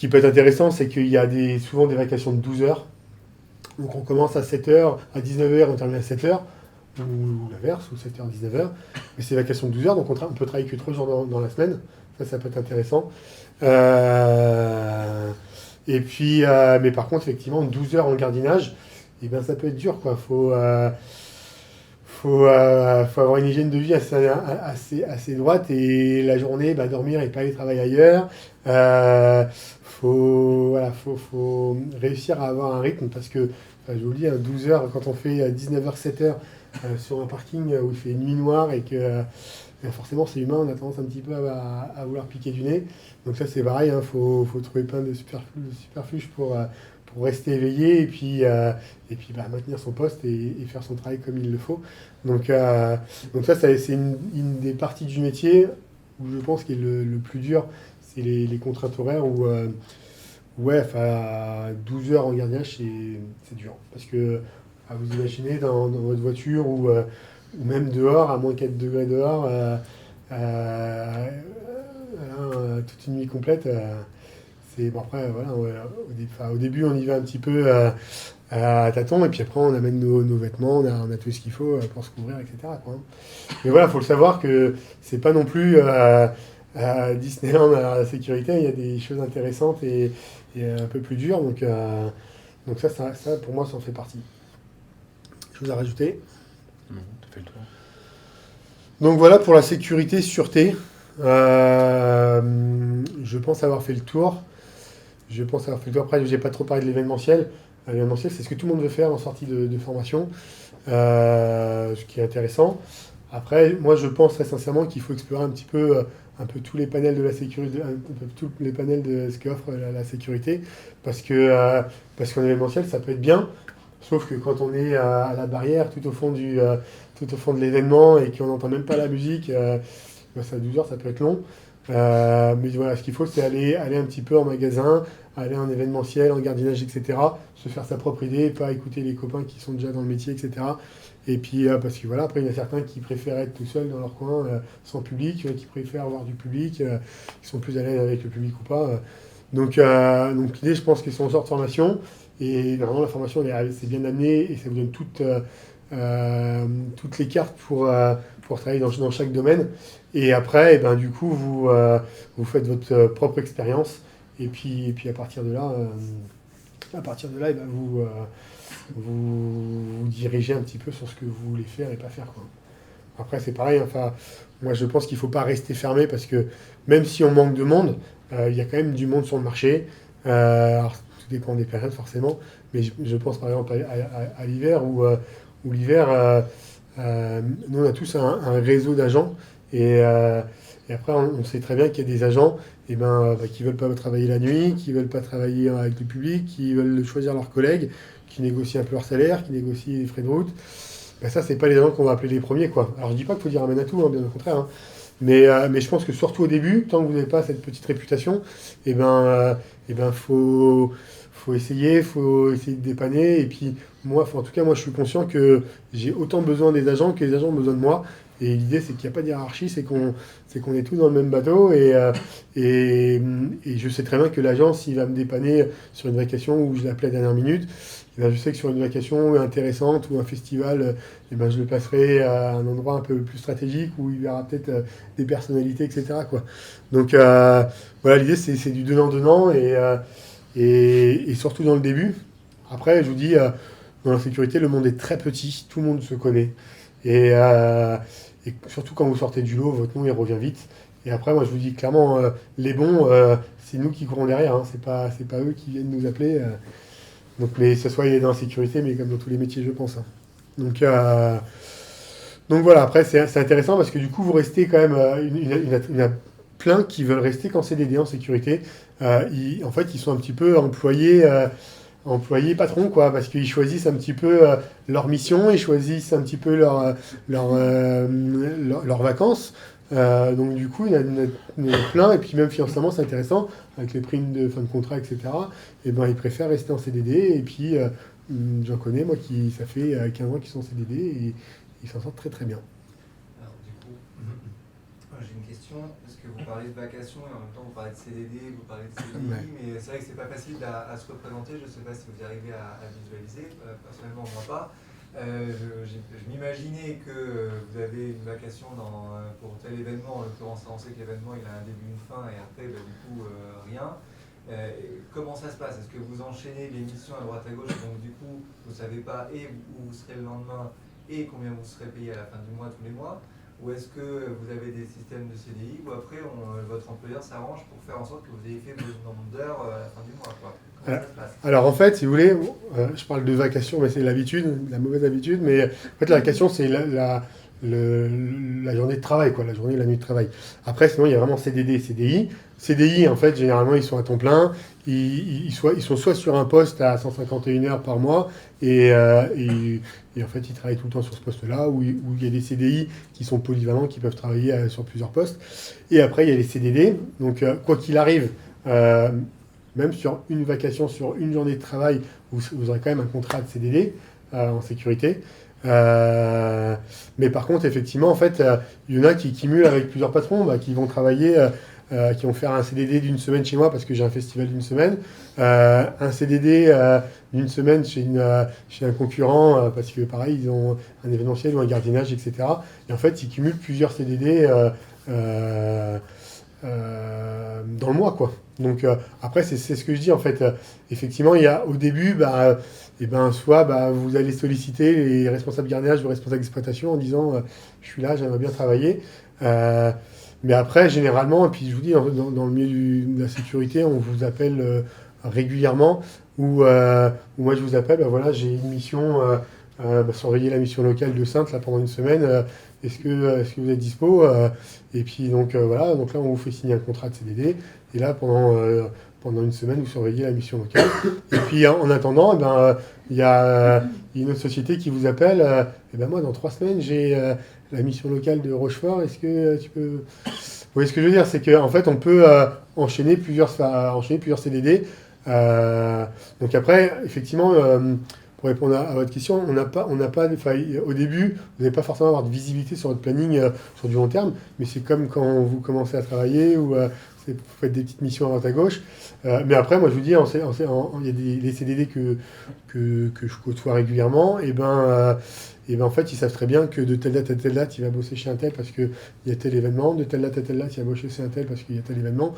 qui peut être intéressant, c'est qu'il y a souvent des vacations de 12 heures. Donc on commence à 7h, à 19h, on termine à 7h, ou l'inverse, ou 7h, 19h. Mais c'est des vacations de 12 heures, donc on peut travailler que 3 jours dans la semaine. Ça peut être intéressant. Et puis, mais par contre, effectivement, 12 heures en gardiennage, ça peut être dur, quoi. Faut avoir une hygiène de vie assez droite, et la journée, dormir et pas aller travailler ailleurs. Faut réussir à avoir un rythme, parce que, je vous le dis, 12 heures, quand on fait 19h, 7h sur un parking où il fait nuit noire et que forcément c'est humain, on a tendance un petit peu à vouloir piquer du nez. Donc ça, c'est pareil, faut trouver plein de superfuges pour rester éveillé et puis maintenir son poste et faire son travail comme il le faut. Donc ça c'est une des parties du métier où je pense qu'il est le plus dur, c'est les contraintes horaires où, ouais, enfin, 12 heures en gardiennage, c'est dur. Parce que vous imaginez dans votre voiture ou même dehors, à moins 4 degrés dehors, toute une nuit complète, c'est bon. Après, voilà, au début, on y va un petit peu à tâtons, et puis après, on amène nos vêtements, on a tout ce qu'il faut pour se couvrir, etc., quoi. Mais voilà, il faut le savoir que c'est pas non plus Disneyland à la sécurité, il y a des choses intéressantes et un peu plus dures, donc ça, pour moi, ça en fait partie. Chose à rajouter? Non, t'as fait le tour. Donc voilà pour la sécurité, sûreté. Je pense avoir fait le tour. Après, j'ai pas trop parlé de l'événementiel. L'événementiel, c'est ce que tout le monde veut faire en sortie de formation, ce qui est intéressant. Après, moi, je pense très sincèrement qu'il faut explorer un peu tous les panels de la sécurité, un peu tous les panels de ce qu'offre la sécurité, parce qu'en événementiel, ça peut être bien. Sauf que quand on est à la barrière, tout au fond de l'événement et qu'on n'entend même pas la musique, ça 12 heures, ça peut être long. Mais voilà, ce qu'il faut, c'est aller un petit peu en magasin, aller en événementiel, en gardiennage, etc. Se faire sa propre idée, pas écouter les copains qui sont déjà dans le métier, etc. Et puis, parce que voilà, après, il y en a certains qui préfèrent être tout seuls dans leur coin, sans public, qui préfèrent avoir du public, qui sont plus à l'aise avec le public ou pas. Donc l'idée, je pense qu'ils sont en sorte de formation. Et normalement, la formation, c'est bien amené et ça vous donne toutes les cartes pour travailler dans chaque domaine. Et après, et ben, du coup, vous faites votre propre expérience. Et puis à partir de là, et ben, vous dirigez un petit peu sur ce que vous voulez faire et pas faire, quoi. Après, c'est pareil. Enfin, moi, je pense qu'il ne faut pas rester fermé parce que même si on manque de monde, il y a quand même du monde sur le marché. Alors, tout dépend des périodes forcément, mais je pense par exemple à l'hiver où l'hiver, nous on a tous un réseau d'agents et après on sait très bien qu'il y a des agents qui ne veulent pas travailler la nuit, qui ne veulent pas travailler avec le public, qui veulent choisir leurs collègues, qui négocient un peu leur salaire, qui négocient les frais de route. Ça, c'est pas les agents qu'on va appeler les premiers, quoi. Alors je dis pas qu'il faut dire amen à tout, hein, bien au contraire, hein. Mais je pense que surtout au début, tant que vous n'avez pas cette petite réputation, faut essayer de dépanner. Et puis moi, en tout cas, moi, je suis conscient que j'ai autant besoin des agents que les agents ont besoin de moi. Et l'idée, c'est qu'il n'y a pas de hiérarchie, c'est qu'on est tous dans le même bateau. Et je sais très bien que l'agent, s'il va me dépanner sur une vacation où je l'appelle à la dernière minute, je sais que sur une vacation intéressante ou un festival, je le placerai à un endroit un peu plus stratégique où il verra peut-être des personnalités, etc., quoi. Donc voilà, l'idée, c'est du donnant-donnant et surtout dans le début. Après, je vous dis, dans la sécurité, le monde est très petit, tout le monde se connaît. Et surtout quand vous sortez du lot, votre nom il revient vite. Et après, moi je vous dis clairement, les bons, c'est nous qui courons derrière, hein. C'est pas eux qui viennent nous appeler. Mais ce soit dans la sécurité, mais comme dans tous les métiers, je pense, hein. Donc voilà, après c'est intéressant parce que du coup vous restez quand même, il y en a plein qui veulent rester qu'en CDD en sécurité. En fait, ils sont un petit peu employés patrons, quoi, parce qu'ils choisissent un petit peu leur mission, ils choisissent un petit peu leurs vacances. Donc du coup, il y en a plein, et puis même financièrement, c'est intéressant, avec les primes de fin de contrat, etc. Et ils préfèrent rester en CDD, et puis j'en connais, moi, ça fait 15 ans qu'ils sont en CDD, et ils s'en sortent très très bien. Alors du coup, j'ai une question, parce que vous parlez de vacations, et en même temps vous parlez de CDD, vous parlez de CDI, Ouais. mais c'est vrai que c'est pas facile à se représenter, je ne sais pas si vous y arrivez à visualiser, personnellement moi pas. Je m'imaginais que vous avez une vacation pour tel événement, en l'occurrence on sait que l'événement il a un début, une fin et après du coup rien. Comment ça se passe? Est-ce que vous enchaînez les missions à droite à gauche, donc du coup vous ne savez pas où vous serez le lendemain et combien vous serez payé à la fin du mois, tous les mois? Ou est-ce que vous avez des systèmes de CDI ou après votre employeur s'arrange pour faire en sorte que vous ayez fait vos nombre d'heures à la fin du mois, quoi? Comment ça se passe? Alors en fait, si vous voulez, je parle de vacation, mais c'est l'habitude, la mauvaise habitude, mais en fait la vacation c'est la journée de travail, quoi, la journée et la nuit de travail. Après, sinon, il y a vraiment CDD, CDI. CDI, en fait, généralement, ils sont à temps plein. Ils sont soit sur un poste à 151 heures par mois, et en fait, ils travaillent tout le temps sur ce poste-là, où il y a des CDI qui sont polyvalents, qui peuvent travailler sur plusieurs postes. Et après, il y a les CDD. Donc, quoi qu'il arrive, même sur une vacation, sur une journée de travail, vous aurez quand même un contrat de CDD en sécurité. Mais par contre, effectivement, en fait, il y en a qui cumulent avec plusieurs patrons, qui vont travailler, qui vont faire un CDD d'une semaine chez moi parce que j'ai un festival d'une semaine, un CDD d'une semaine chez un concurrent parce que pareil, ils ont un événementiel ou un gardiennage, etc. Et en fait, ils cumulent plusieurs CDD dans le mois, quoi. Donc après, c'est ce que je dis en fait. Effectivement, il y a au début, soit vous allez solliciter les responsables gardiennage ou responsables d'exploitation en disant je suis là, j'aimerais bien travailler. Mais après, généralement, et puis je vous dis, dans le milieu de la sécurité, on vous appelle régulièrement, ou moi je vous appelle, voilà, j'ai une mission, surveiller la mission locale de Saintes là, pendant une semaine, est-ce que vous êtes dispo et puis donc voilà, donc là on vous fait signer un contrat de CDD, et là pendant une semaine, vous surveillez la mission locale. Et puis en attendant, il y a une autre société qui vous appelle, moi dans 3 semaines, j'ai la mission locale de Rochefort, est-ce que tu peux... Vous voyez ce que je veux dire, c'est qu'en fait, on peut enchaîner plusieurs CDD. Donc après, effectivement, pour répondre à votre question, au début, vous n'allez pas forcément avoir de visibilité sur votre planning sur du long terme, mais c'est comme quand vous commencez à travailler ou vous faites des petites missions à droite à gauche. Mais après, moi, je vous dis, il y a des CDD que je côtoie régulièrement, et en fait, ils savent très bien que de telle date à telle date, il va bosser chez un tel parce qu'il y a tel événement, de telle date à telle date, il va bosser chez un tel parce qu'il y a tel événement.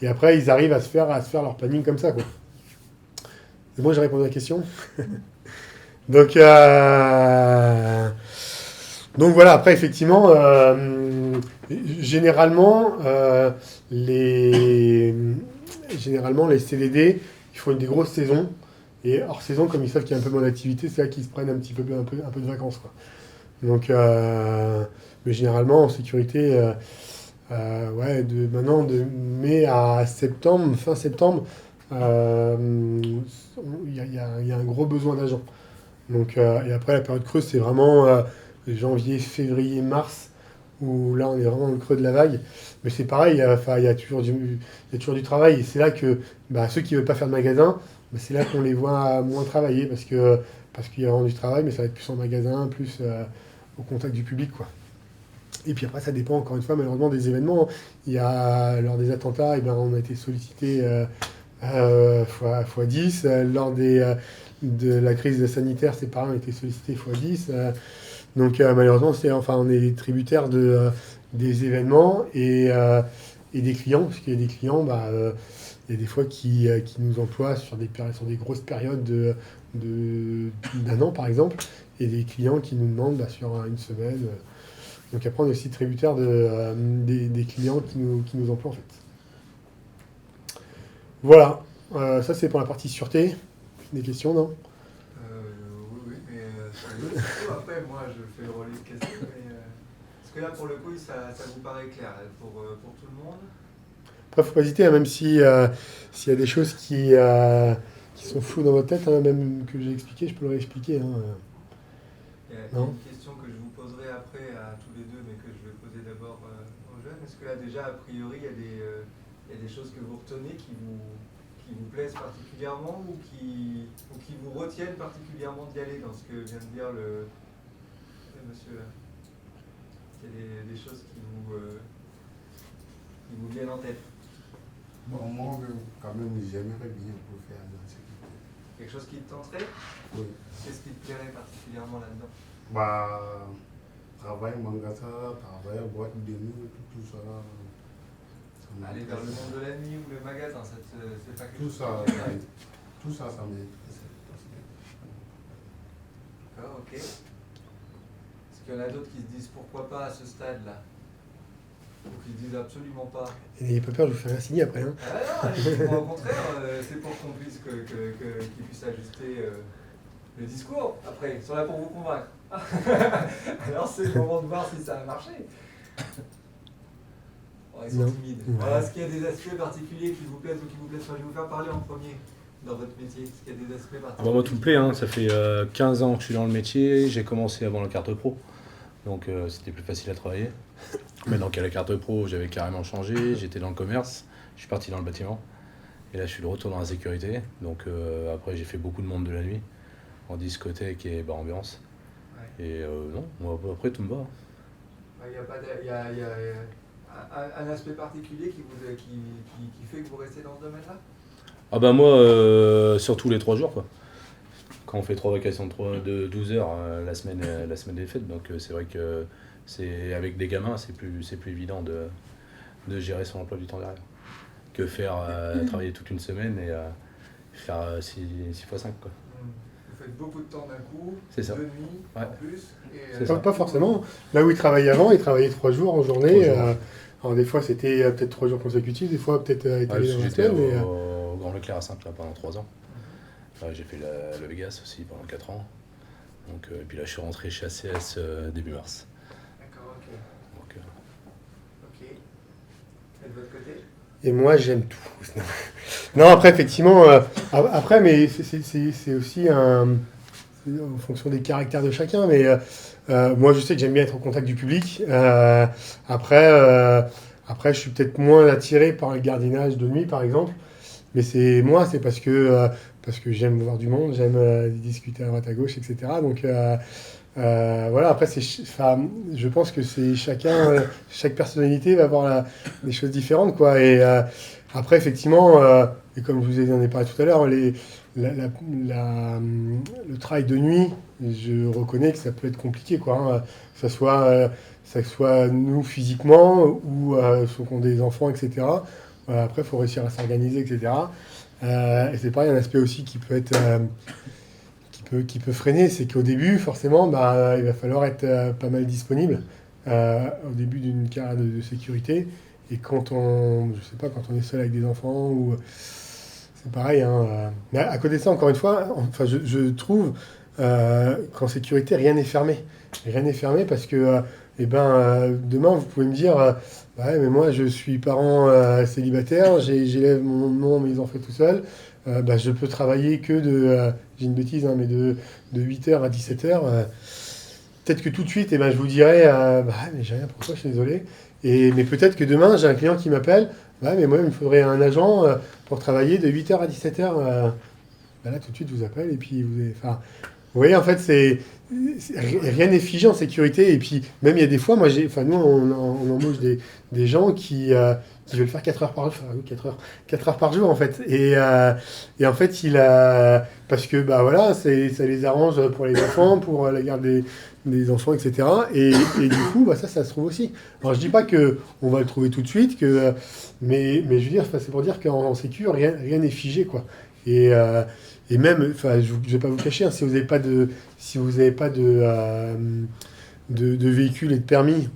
Et après, ils arrivent à se faire leur planning comme ça, quoi. C'est bon, j'ai répondu à la question. Donc voilà, après, effectivement, généralement, les CDD, il faut des grosses saisons. Et hors saison, comme ils savent qu'il y a un peu moins d'activité, c'est là qu'ils se prennent un peu de vacances, quoi. Donc, mais généralement, en sécurité, de mai à septembre, fin septembre, il y a un gros besoin d'agents. Donc, et après, la période creuse, c'est vraiment janvier, février, mars, où là, on est vraiment dans le creux de la vague. Mais c'est pareil, il y a toujours du travail. Et c'est là que ceux qui ne veulent pas faire de magasin, c'est là qu'on les voit moins travailler parce qu'il y a vraiment du travail, mais ça va être plus en magasin, plus au contact du public, quoi. Et puis après, ça dépend encore une fois, malheureusement, des événements. Il y a, lors des attentats, on a été sollicité fois 10. Lors de la crise sanitaire, c'est pareil, on a été sollicité fois 10. Donc malheureusement, on est tributaire des événements et des clients, parce qu'il y a des clients, il y a des fois qui nous emploient sur des grosses périodes d'un an, par exemple, et des clients qui nous demandent sur une semaine. Donc après, on est aussi tributaire des clients qui nous emploient, en fait. Voilà, ça c'est pour la partie sûreté. Des questions, non? Oui, mais après, moi, je fais le relais de questions, mais est-ce que là, pour le coup, ça vous paraît clair pour tout le monde? Après, faut pas hésiter, hein, même s'il y a des choses qui sont floues dans votre tête, hein, même que j'ai expliqué, je peux le réexpliquer. Hein. Il y a une question que je vous poserai après à tous les deux, mais que je vais poser d'abord aux jeunes. Est-ce que là, déjà, a priori, il y a des choses que vous retenez qui vous plaisent particulièrement ou qui vous retiennent particulièrement d'y aller dans ce que vient de dire le monsieur là? Il y a des choses qui vous viennent en tête? Bon, moi, quand même, j'aimerais bien pour faire dans la sécurité. Quelque chose qui te tenterait? Oui. Qu'est-ce qui te plairait particulièrement là-dedans? Travail, magasin, travail, boîte de nuit, tout ça. Aller vers le monde de la nuit ou le magasin, c'est pas quelque chose tout ça, ça m'intéresse. D'accord, ok. Est-ce qu'il y en a d'autres qui se disent pourquoi pas à ce stade-là? Ou qui se disent absolument pas? Et n'ayez pas peur, je vous fais rien signer après. Hein. Ah non, au contraire, c'est pour qu'on puisse qu'ils puissent ajuster le discours, après, ils sont là pour vous convaincre. Alors c'est le moment de voir si ça a marché. Bon, ils sont Non. timides. Ouais. Alors, est-ce qu'il y a des aspects particuliers qui vous plaisent ou qui vous plaisent pas? Je vais vous faire parler en premier dans votre métier. Est-ce qu'il y a des aspects particuliers? Ah bah moi, tout me plaît, hein. Ça fait 15 ans que je suis dans le métier. J'ai commencé avant la carte pro. Donc c'était plus facile à travailler. Maintenant qu'à la carte pro, j'avais carrément changé. J'étais dans le commerce. Je suis parti dans le bâtiment. Et là, je suis de retour dans la sécurité. Donc après, j'ai fait beaucoup de monde de la nuit. En discothèque et bar ambiance. Ouais. Et non, moi, après, tout me va. Il y a pas de- il y a un aspect particulier qui fait que vous restez dans ce domaine-là? Ah bah moi, surtout les 3 jours, quoi. Quand on fait 3 vacations de 12 heures, la semaine est faite. Donc c'est vrai que c'est avec des gamins, c'est plus évident de gérer son emploi du temps derrière. Que faire travailler toute une semaine et faire 6 x 5, quoi. Vous faites beaucoup de temps d'un coup, C'est ça. 2 nuits en Ouais. plus. Et, C'est ça. Pas forcément. Là où il travaillait avant, il travaillait 3 jours en journée. 3 jours. Alors des fois c'était peut-être 3 jours consécutifs, des fois peut-être Ouais, étalé dans la j'étais semaine. Mais, au Grand Leclerc à Saint-Plat pendant 3 ans. Ouais, j'ai fait le Vegas aussi pendant 4 ans. Donc, et puis là, je suis rentré chez ACS début mars. D'accord, ok. Donc, Ok. Et de votre côté? Et moi j'aime tout. Non, après effectivement, après mais c'est aussi c'est en fonction des caractères de chacun. Mais moi je sais que j'aime bien être au contact du public. Après je suis peut-être moins attiré par le gardiennage de nuit par exemple. Mais c'est parce que j'aime voir du monde, j'aime discuter à droite à gauche, etc. Donc voilà, après je pense que c'est chacun, chaque personnalité va avoir des choses différentes, quoi. Et après effectivement, et comme je vous en ai parlé tout à l'heure, le travail de nuit, je reconnais que ça peut être compliqué, quoi, hein. Que ça soit nous physiquement ou ceux qui ont des enfants, etc. Après, il faut réussir à s'organiser, etc. Et c'est pareil, un aspect aussi qui peut être qui peut freiner, c'est qu'au début, forcément, il va falloir être pas mal disponible au début d'une carrière de sécurité. Et quand on est seul avec des enfants, ou c'est pareil, hein. Mais à côté de ça, encore une fois, enfin, je trouve qu'en sécurité, rien n'est fermé. Rien n'est fermé parce que demain, vous pouvez me dire, ouais, mais moi, je suis parent célibataire, j'élève mes enfants tout seul. Je peux travailler que j'ai une bêtise, hein, mais de 8h à 17h. Peut-être que tout de suite, je vous dirais, mais j'ai rien pour toi, je suis désolé. Mais peut-être que demain, j'ai un client qui m'appelle, mais moi, il me faudrait un agent pour travailler de 8h à 17h. Là, tout de suite, je vous appelle, et puis vous voyez, en fait, rien n'est figé en sécurité. Et puis, même il y a des fois, nous, on embauche des gens qui veulent faire 4 heures par jour. 4 heures par jour, en fait. Et en fait, parce que, voilà, ça les arrange pour les enfants, pour la garde des enfants, etc. Et du coup, ça se trouve aussi. Alors, je dis pas qu'on va le trouver tout de suite, mais je veux dire, c'est pour dire qu'en sécu, rien n'est figé, quoi. Et même, je ne vais pas vous cacher, hein, si vous n'avez pas de véhicule et de permis,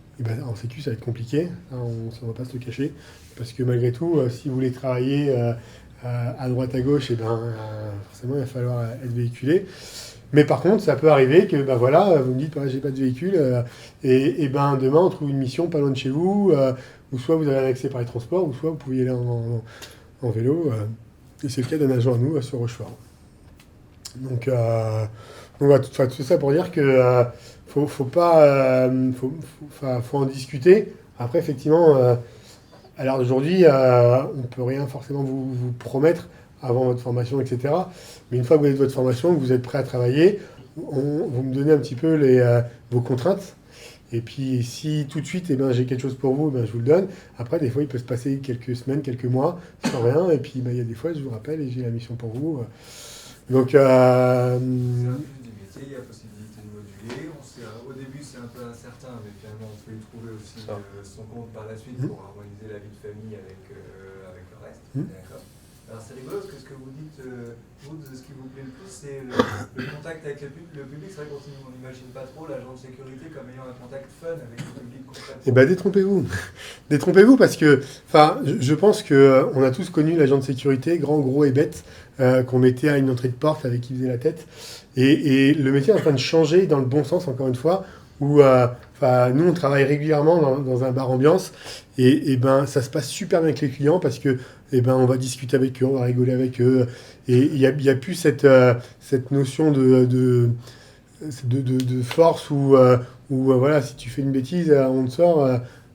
en sécu, ça va être compliqué. Hein, on ne va pas se le cacher. Parce que malgré tout, si vous voulez travailler à droite à gauche, forcément, il va falloir être véhiculé. Mais par contre, ça peut arriver que vous me dites, j'ai pas de véhicule, demain, on trouve une mission pas loin de chez vous, ou soit vous avez un accès par les transports, ou soit vous pouvez y aller en vélo. Et c'est le cas d'un agent à nous, sur Rochefort. Donc voilà, tout ça pour dire que faut en discuter. Après, effectivement, à l'heure d'aujourd'hui, on peut rien forcément vous promettre avant votre formation, etc. Mais une fois que vous avez votre formation, que vous êtes prêt à travailler, vous me donnez un petit peu vos contraintes. Et puis, si tout de suite, j'ai quelque chose pour vous, je vous le donne. Après, des fois, il peut se passer quelques semaines, quelques mois, sans rien. Et puis, il y a des fois, je vous rappelle, et j'ai la mission pour vous. Donc, C'est un plus du métier, il y a possibilité de moduler. Au début, c'est un peu incertain, mais finalement, on peut y trouver aussi son compte par la suite pour harmoniser la vie de famille avec le reste. D'accord. Alors c'est rigolo parce que ce que vous dites, vous, de ce qui vous plaît le plus, c'est le contact avec le public. C'est vrai qu'on n'imagine pas trop l'agent de sécurité comme ayant un contact fun avec le public concrètement. Eh ben détrompez-vous. Détrompez-vous parce que je pense qu'on a tous connu l'agent de sécurité, grand, gros et bête, qu'on mettait à une entrée de porte avec qui faisait la tête. Et le métier est en train de changer dans le bon sens, encore une fois, où nous, on travaille régulièrement dans un bar ambiance et ben, ça se passe super bien avec les clients parce que on va discuter avec eux, on va rigoler avec eux. Et il y a plus cette notion de force où voilà, si tu fais une bêtise, on te sort,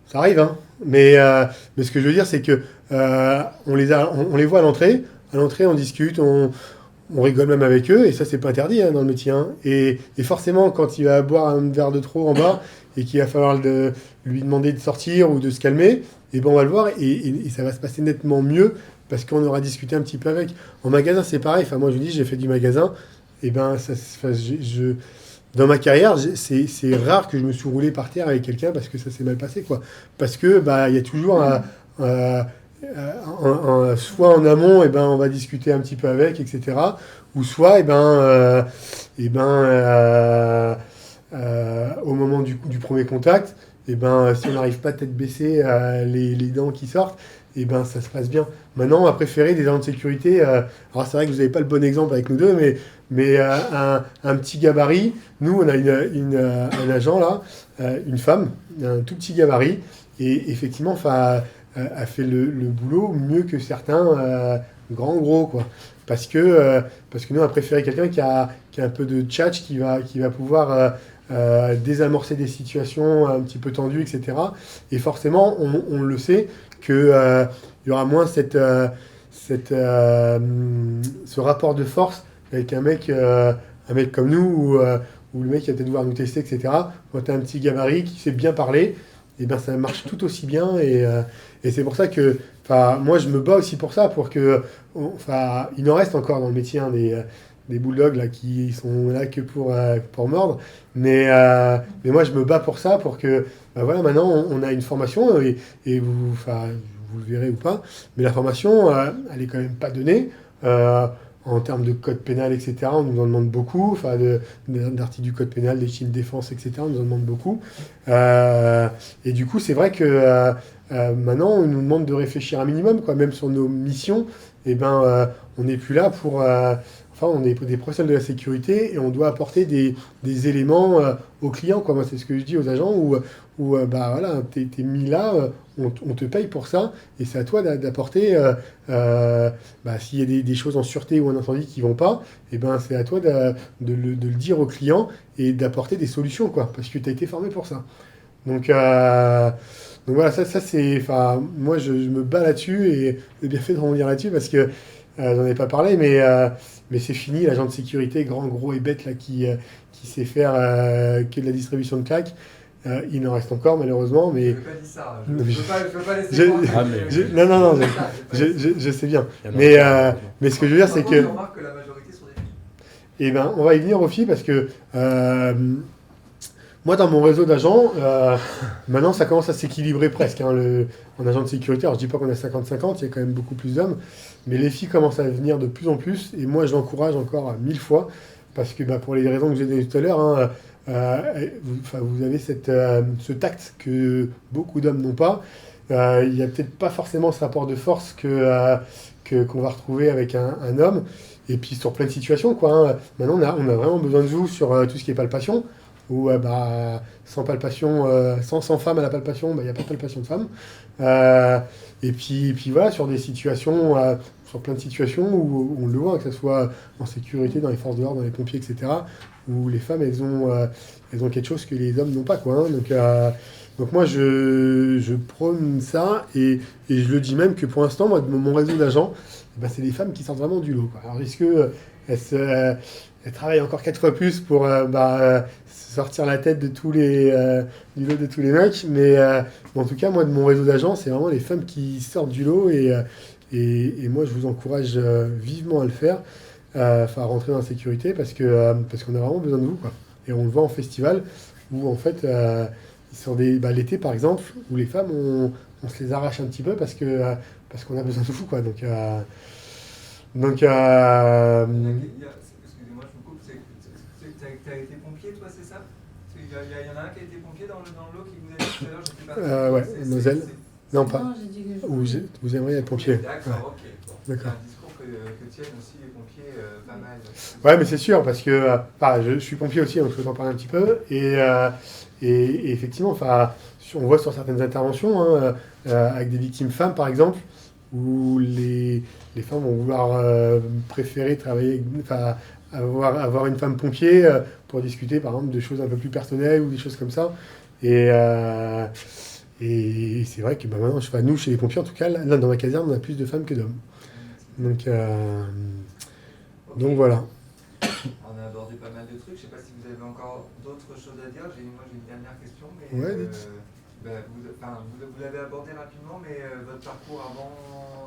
ça arrive. Hein. Mais ce que je veux dire, c'est que on les voit à l'entrée. À l'entrée, on discute, on rigole même avec eux, et ça, c'est pas interdit dans le métier. Hein. Et forcément, quand il va boire un verre de trop en bas, et qu'il va falloir lui demander de sortir ou de se calmer, et ben on va le voir, et ça va se passer nettement mieux, parce qu'on aura discuté un petit peu avec. En magasin, c'est pareil. Enfin, moi, je vous dis, j'ai fait du magasin, et ben, dans ma carrière, c'est rare que je me suis roulé par terre avec quelqu'un parce que ça s'est mal passé, quoi. Parce que il y a toujours soit en amont, on va discuter un petit peu avec, etc. Ou soit, au moment du premier contact, si on n'arrive pas tête baissée, les dents qui sortent, ça se passe bien. Maintenant, on va préférer des agents de sécurité. Alors, c'est vrai que vous n'avez pas le bon exemple avec nous deux, mais un petit gabarit. Nous, on a un agent là, une femme, un tout petit gabarit, et effectivement, a fait le boulot mieux que certains grands gros, quoi. Parce que nous, on a préféré quelqu'un qui a un peu de tchatch, qui va pouvoir désamorcer des situations un petit peu tendues, etc. Et forcément, on le sait, qu'il y aura moins ce rapport de force avec un mec comme nous, où le mec va peut-être devoir nous tester, etc. Quand tu as un petit gabarit qui sait bien parler, ça marche tout aussi bien. Et c'est pour ça que moi, je me bats aussi pour ça, pour que... il en reste encore dans le métier, hein, des bulldogs là, qui sont là que pour mordre. Mais moi, je me bats pour ça, pour que... voilà, maintenant, on a une formation, et vous le verrez ou pas, mais la formation, elle est quand même pas donnée. En termes de code pénal, etc., on nous en demande beaucoup, d'articles du code pénal, des chiffres de défense, etc., on nous en demande beaucoup. Et du coup, c'est vrai que maintenant, on nous demande de réfléchir un minimum, quoi, même sur nos missions, on n'est plus là pour... on est des professionnels de la sécurité et on doit apporter des éléments aux clients, quoi. Moi, c'est ce que je dis aux agents, où voilà, t'es mis là, on te paye pour ça, et c'est à toi d'apporter, s'il y a des choses en sûreté ou en incendie qui vont pas, c'est à toi de le dire aux clients et d'apporter des solutions, quoi, parce que tu as été formé pour ça. Donc voilà, ça c'est... moi, je me bats là-dessus, et j'ai bien fait de rebondir là-dessus, parce que j'en ai pas parlé, mais c'est fini, l'agent de sécurité, grand, gros et bête, là, qui sait faire que de la distribution de claques. Il en reste encore, malheureusement, mais... Je n'ai pas dit ça. Je ne veux pas laisser croire. Non, je sais bien. Mais ce que je veux dire, c'est que... On remarque que la majorité sont des filles. On va y venir aux filles, parce que... moi, dans mon réseau d'agents, maintenant, ça commence à s'équilibrer presque. Hein, en agent de sécurité, alors je dis pas qu'on a 50-50, il y a quand même beaucoup plus d'hommes, mais les filles commencent à venir de plus en plus, et moi, je l'encourage encore 1000 fois, parce que pour les raisons que j'ai données tout à l'heure, hein, vous avez ce tact que beaucoup d'hommes n'ont pas. Il n'y a peut-être pas forcément ce rapport de force qu'on va retrouver avec un homme, et puis sur plein de situations, quoi. Hein. Maintenant, on a vraiment besoin de vous sur tout ce qui est palpation, où sans palpation, sans femme à la palpation, il n'y a pas de palpation de femme. Et puis voilà, sur des situations, sur plein de situations où on le voit, que ce soit en sécurité, dans les forces de l'ordre, dans les pompiers, etc., où les femmes, elles ont quelque chose que les hommes n'ont pas, quoi. Hein. Donc moi, je prône ça, et je le dis même que pour l'instant, moi, de mon réseau d'agents, c'est des femmes qui sortent vraiment du lot, quoi. Alors, est-ce qu'elles travaillent encore 4 fois plus pour sortir la tête de du lot de tous les mecs, mais en tout cas, moi, de mon réseau d'agents, c'est vraiment les femmes qui sortent du lot, et moi, je vous encourage vivement à le faire, à rentrer dans la sécurité, parce qu'on a vraiment besoin de vous, quoi. Et on le voit en festival, où en fait, sur l'été, par exemple, où les femmes, on se les arrache un petit peu, parce qu'on a besoin de vous, quoi. Donc Donc, Excusez-moi, je vous coupe. Tu as été pompier, toi, c'est ça? Il y en a un qui a été pompier dans l'eau qui vous a dit tout à l'heure, je sais pas. ouais, Moselle. Non, pas. Non, j'ai dit que je Vous aimeriez être pompier. D'accord, ok. Bon. D'accord. C'est un discours que tiennent aussi les pompiers pas mal. Ouais, mais c'est sûr, parce que je suis pompier aussi, donc je peux en parler un petit peu. Et effectivement, on voit sur certaines interventions, avec des victimes femmes par exemple, où les femmes vont vouloir préférer travailler, avoir une femme pompier pour discuter par exemple de choses un peu plus personnelles ou des choses comme ça. Et c'est vrai que maintenant, nous, chez les pompiers, en tout cas, là, dans ma caserne, on a plus de femmes que d'hommes. Donc voilà. On a abordé pas mal de trucs. Je ne sais pas si vous avez encore d'autres choses à dire. Moi, j'ai une dernière question. Mais, Ouais, dites. Vous l'avez abordé rapidement, mais votre parcours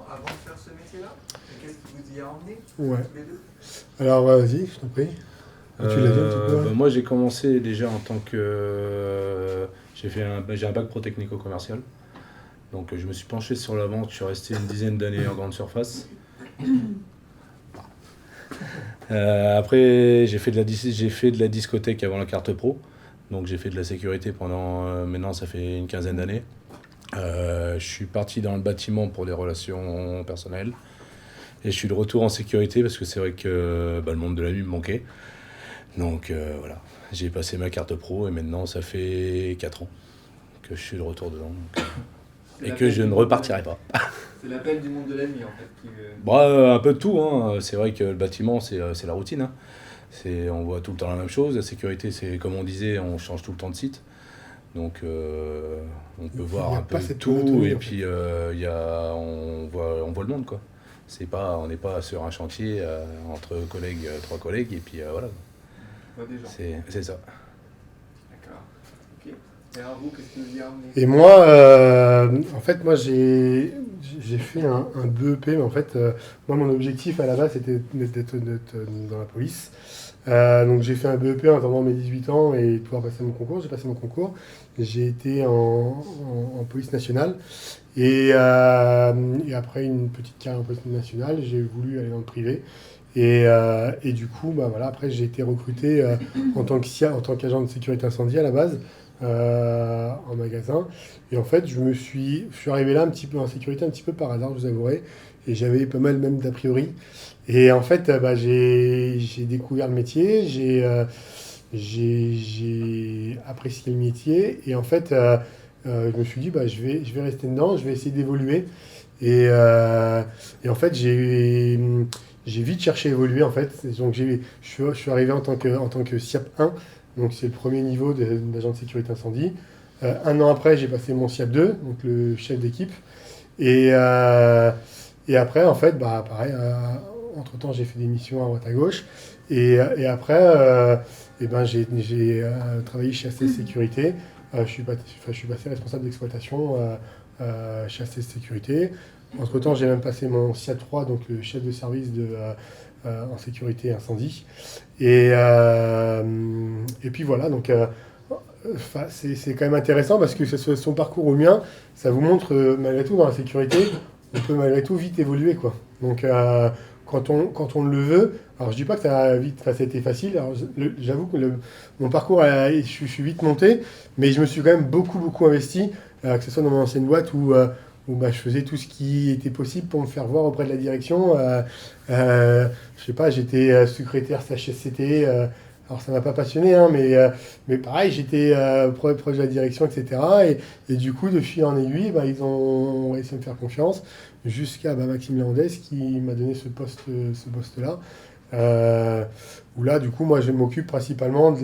avant de faire ce métier-là, qu'est-ce qui vous y a emmené Ouais. tous les deux? Alors, vas-y, je t'en prie. Tu l'as dit un petit peu, ouais. Moi, j'ai commencé déjà en tant que... j'ai un bac pro technico-commercial. Donc, je me suis penché sur la vente. Je suis resté une dizaine d'années en grande surface. Après, j'ai fait de la discothèque avant la carte pro. Donc, j'ai fait de la sécurité pendant... maintenant, ça fait une quinzaine d'années. Je suis parti dans le bâtiment pour des relations personnelles. Et je suis de retour en sécurité parce que c'est vrai que le monde de la nuit me manquait. Donc voilà, j'ai passé ma carte pro et maintenant ça fait 4 ans que je suis de retour dedans. Et que je ne repartirai pas. C'est l'appel du monde de la nuit en fait. Un peu de tout, hein. C'est vrai que le bâtiment c'est la routine. Hein. On voit tout le temps la même chose. La sécurité, c'est comme on disait, on change tout le temps de site. Donc on peut voir un peu de tout et puis on voit le monde quoi. On n'est pas sur un chantier entre collègues, 3 collègues et puis voilà. C'est ça. D'accord. Ok. Et alors vous, qu'est-ce que vous y a amené? Et moi, en fait, j'ai fait un BEP, mais en fait, moi, mon objectif à la base, c'était d'être dans la police. Donc j'ai fait un BEP en attendant mes 18 ans et pouvoir passer mon concours. J'ai passé mon concours. J'ai été en police nationale. Et après une petite carrière en police nationale, j'ai voulu aller dans le privé. Et du coup, après j'ai été recruté en tant qu'agent de sécurité incendie à la base, en magasin. Et en fait, je suis arrivé là un petit peu en sécurité, un petit peu par hasard, je vous avouerai. Et j'avais pas mal même d'a priori. Et en fait, j'ai découvert le métier, j'ai apprécié le métier. Et en fait, je me suis dit, je vais rester dedans, je vais essayer d'évoluer. Et en fait, j'ai vite cherché à évoluer en fait. Donc je suis arrivé en tant que SIAP 1, donc c'est le premier niveau d'agent de sécurité incendie. Un an après, j'ai passé mon SIAP 2, donc le chef d'équipe. Et après, en fait, pareil, entre-temps, j'ai fait des missions à droite à gauche. Et après, j'ai travaillé chez ACS Sécurité. Je suis passé responsable d'exploitation chez ACS Sécurité. Entre-temps, j'ai même passé mon SIAP 3, donc le chef de service en sécurité incendie. Et puis voilà, donc c'est quand même intéressant parce que son parcours au mien, ça vous montre malgré tout dans la sécurité, on peut malgré tout vite évoluer, quoi. Donc quand on le veut, alors je dis pas que ça a été facile, alors j'avoue que mon parcours, je suis vite monté, mais je me suis quand même beaucoup investi, que ce soit dans mon ancienne boîte où je faisais tout ce qui était possible pour me faire voir auprès de la direction. Je sais pas, j'étais secrétaire CHSCT, alors ça m'a pas passionné, hein, mais pareil, j'étais proche de la direction, etc. Et du coup, de fil en aiguille, ils ont réussi à me faire confiance, jusqu'à Maxime Léandès qui m'a donné ce poste-là. Où là, du coup, moi, je m'occupe principalement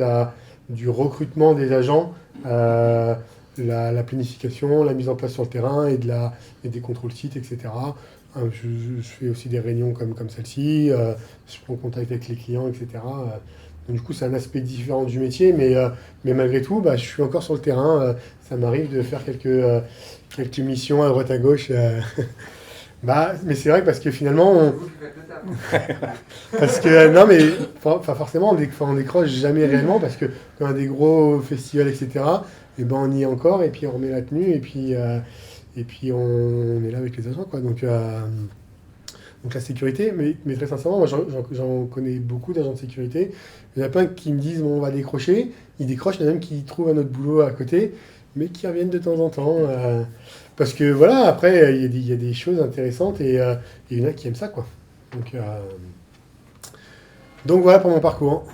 du recrutement des agents, la planification, la mise en place sur le terrain et des contrôles sites, etc. Je fais aussi des réunions comme celle-ci, je prends contact avec les clients, etc. Donc, du coup, c'est un aspect différent du métier, mais malgré tout, je suis encore sur le terrain. Ça m'arrive de faire quelques missions à droite à gauche. Mais c'est vrai que parce que finalement, parce que non, mais forcément, on décroche jamais réellement parce que quand on a des gros festivals, etc. On y est encore et puis on remet la tenue et puis on est là avec les agents, quoi. Donc donc la sécurité, mais très sincèrement, moi j'en connais beaucoup d'agents de sécurité. Il y en a plein qui me disent bon, on va décrocher, ils décrochent, il y en a même qui trouvent un autre boulot à côté, mais qui reviennent de temps en temps. Parce que voilà, après, il y a des choses intéressantes et il y en a qui aiment ça, quoi. Donc voilà pour mon parcours.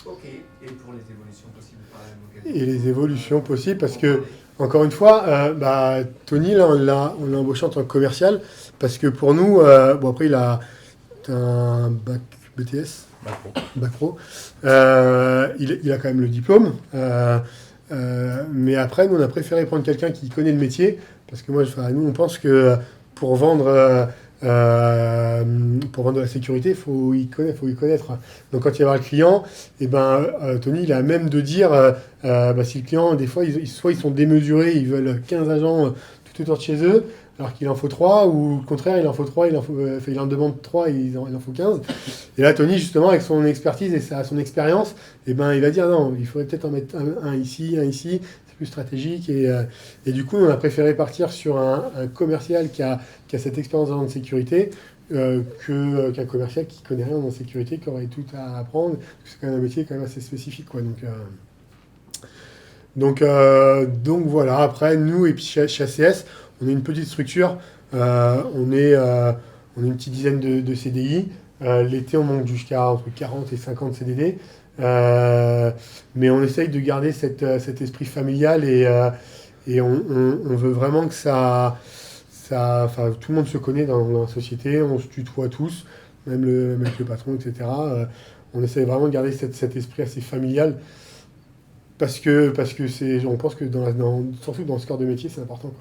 Ok, et pour les évolutions possibles par la même occasion. Et les évolutions possibles, parce que, encore une fois, Tony, là, on l'a embauché en tant que commercial, parce que pour nous, bon après, il a un bac BTS, bac pro, il a quand même le diplôme, mais après, nous, on a préféré prendre quelqu'un qui connaît le métier, parce que moi, nous, on pense que pour vendre de la sécurité, il faut y connaître. Donc quand il va voir le client, Tony, il a même de dire, si le client, des fois, soit ils sont démesurés, ils veulent 15 agents tout autour de chez eux, alors qu'il en faut 3, ou au contraire, il en faut 3, il en demande 3, il en faut 15. Et là, Tony, justement, avec son expertise et son expérience, il va dire non, il faudrait peut-être en mettre un ici, c'est plus stratégique. Et du coup, on a préféré partir sur un commercial qui a cette expérience dans la sécurité qu'un commercial qui connaît rien en sécurité, qui aurait tout à apprendre. C'est quand même un métier quand même assez spécifique, quoi. Donc voilà. Après, nous, et puis chez ACS, on est une petite structure. On est une petite dizaine de CDI. L'été, on monte jusqu'à entre 40 et 50 CDD. Mais on essaye de garder cet esprit familial et on veut vraiment que tout le monde se connaît dans la société, on se tutoie tous, même avec le patron, etc. On essaye vraiment de garder cet esprit assez familial parce que on pense que surtout dans ce corps de métier, c'est important, quoi.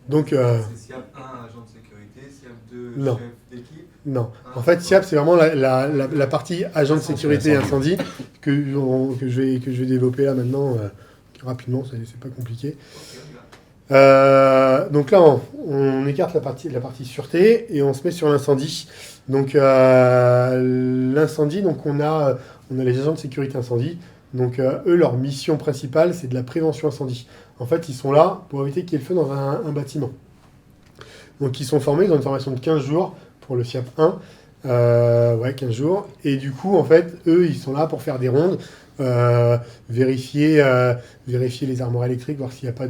Donc, c'est SIAP 1, agent de sécurité, SIAP 2, non. chef d'équipe. Non. En fait, SIAP, c'est vraiment la partie agent de sécurité incendie que je vais développer là maintenant rapidement, c'est pas compliqué. Donc là, on écarte la partie sûreté et on se met sur l'incendie. Donc l'incendie, donc on a les agents de sécurité incendie. Donc eux, leur mission principale, c'est de la prévention incendie. En fait, ils sont là pour éviter qu'il y ait le feu dans un bâtiment. Donc ils sont formés, ils ont une formation de 15 jours pour le SIAP 1. 15 jours. Et du coup, en fait, eux, ils sont là pour faire des rondes, vérifier les armoires électriques, voir s'il n'y a pas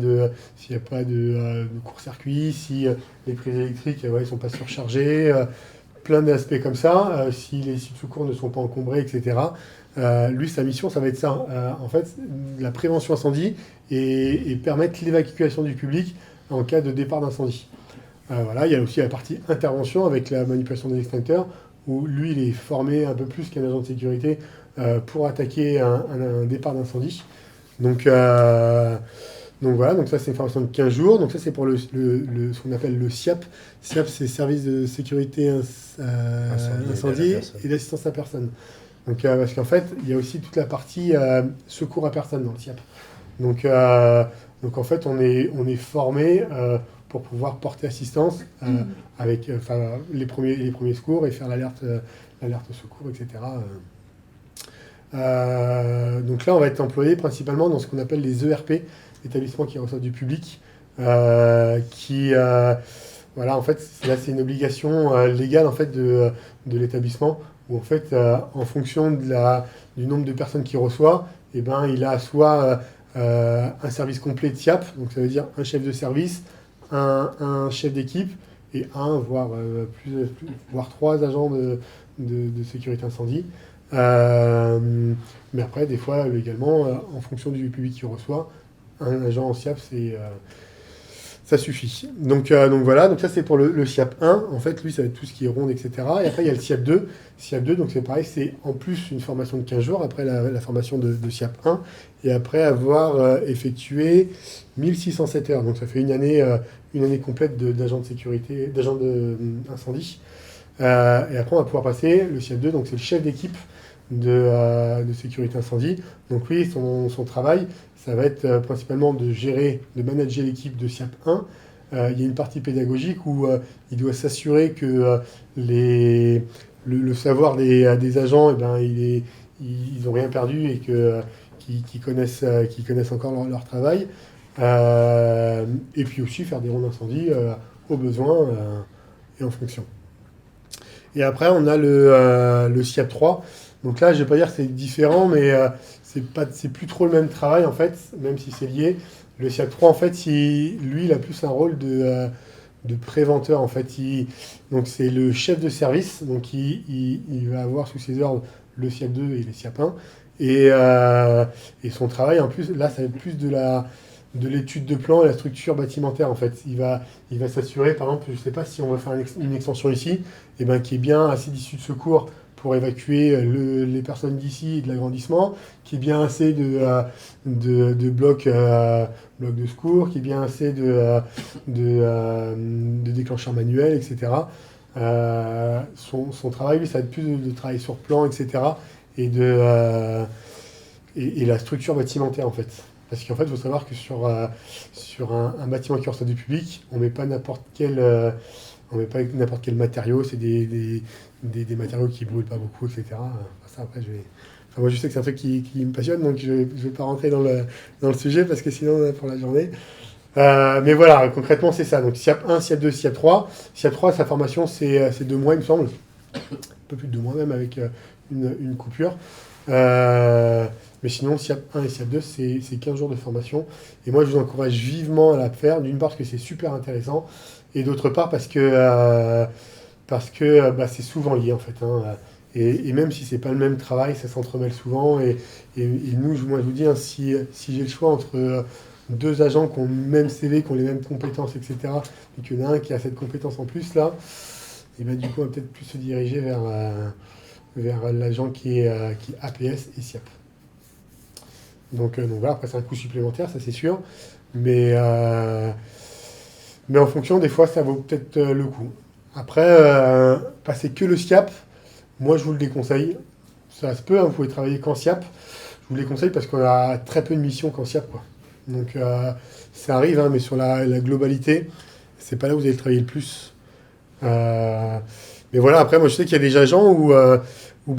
de court-circuit, si les prises électriques ils sont pas surchargées, plein d'aspects comme ça, si les sites de secours ne sont pas encombrés, etc. Lui, sa mission, ça va être ça. En fait, la prévention incendie et permettre l'évacuation du public en cas de départ d'incendie. Il y a aussi la partie intervention avec la manipulation des extincteurs, où lui, il est formé un peu plus qu'un agent de sécurité pour attaquer un départ d'incendie. Donc voilà, donc ça c'est une formation de 15 jours. Donc ça c'est pour ce qu'on appelle le SIAP. SIAP, c'est Service de sécurité incendie et d'assistance à personne. Donc parce qu'en fait, il y a aussi toute la partie secours à personne dans le SIAP. Donc en fait, on est formé pour pouvoir porter assistance avec les premiers secours et faire l'alerte secours, etc. Donc là, on va être employé principalement dans ce qu'on appelle les ERP, établissements qui reçoivent du public, en fait, là, c'est une obligation légale en fait de l'établissement où en fait, en fonction du nombre de personnes qu'il reçoit, il a soit un service complet de SIAP, donc ça veut dire un chef de service, un chef d'équipe et voire 3 agents de sécurité incendie. Mais après, des fois, également, en fonction du public qu'il reçoit, un agent en SIAP, ça suffit. Donc voilà, donc ça c'est pour le SIAP 1. En fait, lui, ça va être tout ce qui est ronde, etc. Et après, il y a le SIAP 2. SIAP 2, donc c'est pareil, c'est en plus une formation de 15 jours, après la formation de SIAP 1, et après avoir effectué 1607 heures. Donc ça fait une année complète d'agent de sécurité, d'agent d'incendie. Et après, on va pouvoir passer le SIAP 2, donc c'est le chef d'équipe de sécurité incendie. Donc lui, son travail, ça va être principalement de manager l'équipe de SIAP 1. Il y a une partie pédagogique où il doit s'assurer que le savoir des agents, ils n'ont rien perdu et qu'ils connaissent encore leur travail. Et puis aussi faire des rondes d'incendie au besoin. et en fonction. Et après, on a le SIAP 3. Donc là, je ne vais pas dire que c'est différent, mais c'est plus trop le même travail, en fait, même si c'est lié. Le SIAP 3, en fait, lui, il a plus un rôle de préventeur, en fait. Donc c'est le chef de service, donc il va avoir sous ses ordres le SIAP 2 et le SIAP 1. Et son travail, en plus, là, ça va être plus de l'étude de plan et la structure bâtimentaire, en fait. Il va s'assurer, par exemple, je ne sais pas si on va faire une extension ici, et ben, qui est bien assez d'issues de secours pour évacuer les personnes d'ici et de l'agrandissement, qui est bien assez de blocs de secours, qui est bien assez de déclencheurs manuels, etc. Son travail, lui, ça va être plus de travail sur plan, etc. Et la structure bâtimentaire, en fait. Parce qu'en fait, il faut savoir que sur un bâtiment qui reçoit du public, on ne met pas n'importe quel matériau, c'est des matériaux qui ne brûlent pas beaucoup, etc. Ça, après, moi, je sais que c'est un truc qui me passionne, donc je ne vais pas rentrer dans le sujet, parce que sinon, on a pour la journée. Mais voilà, concrètement, c'est ça. Donc, SIAP 1, SIAP 2, SIAP 3. SIAP 3, sa formation, c'est 2 mois, il me semble. Un peu plus de 2 mois même, avec une coupure. Mais sinon, SIAP 1 et SIAP 2, c'est 15 jours de formation. Et moi, je vous encourage vivement à la faire. D'une part, parce que c'est super intéressant. Et d'autre part, parce que c'est souvent lié, en fait. Hein. Et même si c'est pas le même travail, ça s'entremêle souvent. Et nous, moi, je vous dis, hein, si j'ai le choix entre 2 agents qui ont le même CV, qui ont les mêmes compétences, etc., et qu'il y en a un qui a cette compétence en plus, là, et ben, du coup, on va peut-être plus se diriger vers l'agent qui est APS et SIAP. Donc voilà, après c'est un coût supplémentaire, ça c'est sûr, mais en fonction, des fois, ça vaut peut-être le coup. Après, passer que le SIAP, moi je vous le déconseille. Ça se peut, hein, vous pouvez travailler qu'en SIAP. Je vous le déconseille parce qu'on a très peu de missions qu'en SIAP, quoi. Donc ça arrive, hein, mais sur la globalité, c'est pas là où vous allez travailler le plus. Mais voilà, après, moi je sais qu'il y a des agents où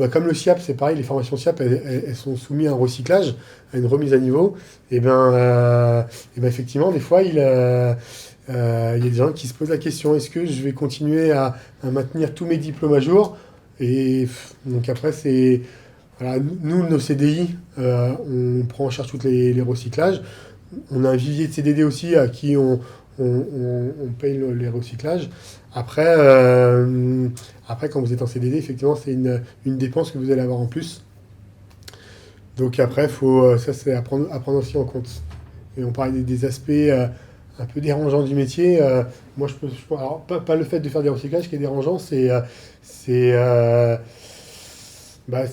comme le SIAP, c'est pareil, les formations SIAP, elles sont soumises à un recyclage, à une remise à niveau. Et ben effectivement, des fois, il y a des gens qui se posent la question, est-ce que je vais continuer à maintenir tous mes diplômes à jour? Et donc après, c'est... Voilà, nous, nos CDI, on prend en charge tous les recyclages. On a un vivier de CDD aussi à qui on paye les recyclages. Après, quand vous êtes en CDD, effectivement, c'est une dépense que vous allez avoir en plus. Donc après, ça c'est à prendre aussi en compte. Et on parlait des aspects un peu dérangeants du métier. Moi, alors, pas le fait de faire des recyclages qui est dérangeant, c'est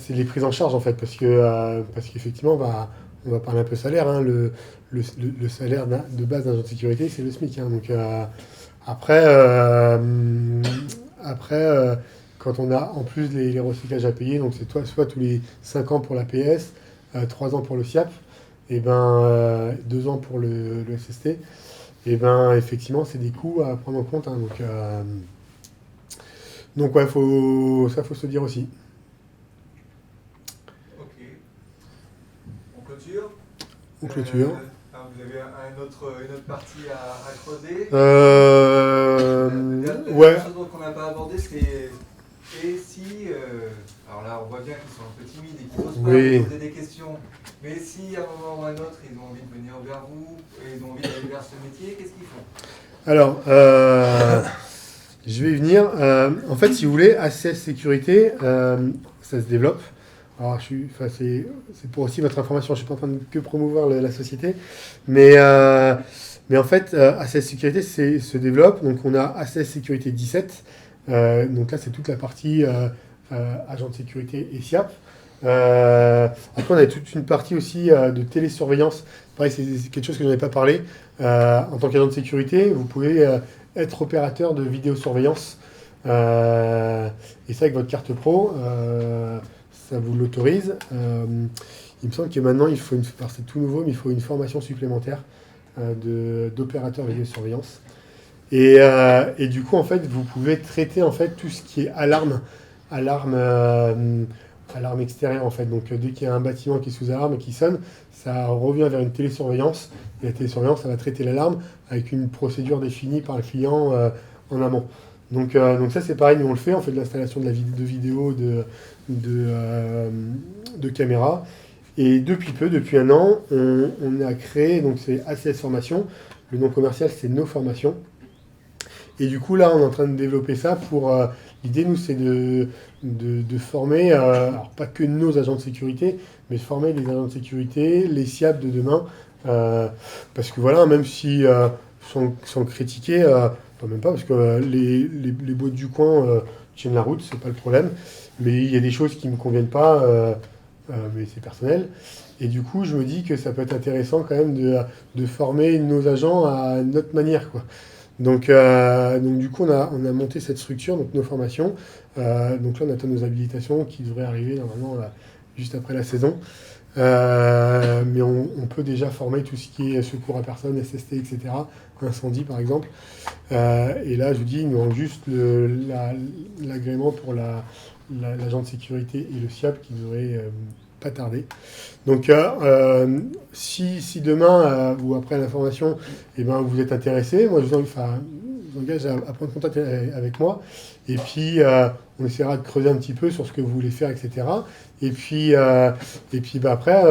les prises en charge, en fait. Parce qu'effectivement, on va parler un peu salaire. Hein, le salaire de base d'un agent de sécurité, c'est le SMIC. Hein, donc après, quand on a en plus les recyclages à payer, donc c'est soit tous les 5 ans pour l'APS, 3 ans pour le SIAP, et 2 ans pour le SST, et effectivement, c'est des coûts à prendre en compte. Hein, donc ouais, faut se dire aussi. Ok. On clôture. On clôture. Vous avez une autre partie à creuser. Ouais. La chose qu'on n'a pas abordé, c'est et si, alors là on voit bien qu'ils sont un peu timides et qu'ils n'osent pas poser des questions, mais si à un moment ou à un autre ils ont envie de venir vers vous et ils ont envie d'aller vers ce métier, qu'est-ce qu'ils font? Alors, je vais y venir. En fait, si vous voulez, ACS Sécurité, ça se développe. Alors, c'est pour aussi votre information, je ne suis pas en train de que promouvoir la société, mais en fait, ACS Sécurité se développe. Donc, on a ACS Sécurité 17. Donc là, c'est toute la partie agent de sécurité et SIAP. Après, on a toute une partie aussi de télésurveillance. Pareil, c'est quelque chose que je n'avais pas parlé. En tant qu'agent de sécurité, vous pouvez être opérateur de vidéosurveillance. Et ça, avec votre carte pro, ça vous l'autorise. Il me semble que maintenant, c'est tout nouveau, mais il faut une formation supplémentaire d'opérateur vidéosurveillance. Et du coup, en fait, vous pouvez traiter en fait tout ce qui est alarme extérieure, en fait. Donc, dès qu'il y a un bâtiment qui est sous alarme et qui sonne, ça revient vers une télésurveillance. Et la télésurveillance, ça va traiter l'alarme avec une procédure définie par le client en amont. Donc ça c'est pareil, nous on le fait, on fait de l'installation de vidéos, de caméras. Et depuis 1 an, on a créé, donc c'est ACS Formation, le nom commercial c'est Nos Formations. Et du coup là on est en train de développer ça pour... l'idée nous c'est de former, alors pas que nos agents de sécurité, mais de former les agents de sécurité, les SIAP de demain. Parce que voilà, même si sans critiquer, enfin, même pas, parce que les boîtes du coin tiennent la route, c'est pas le problème. Mais il y a des choses qui me conviennent pas, mais c'est personnel. Et du coup, je me dis que ça peut être intéressant quand même de former nos agents à notre manière, quoi. Donc du coup, on a monté cette structure, donc Nos Formations. Donc là, on attend nos habilitations qui devraient arriver normalement juste après la saison. Mais on peut déjà former tout ce qui est secours à personne, SST, etc. Incendie, par exemple. Et là, je vous dis, il nous manque juste l'agrément pour l'agent de sécurité et le SIAP qui devrait pas tarder. Donc, si demain ou après la formation, vous êtes intéressé, moi je vous engage à prendre contact avec moi. Et puis, on essaiera de creuser un petit peu sur ce que vous voulez faire, etc. Et puis après,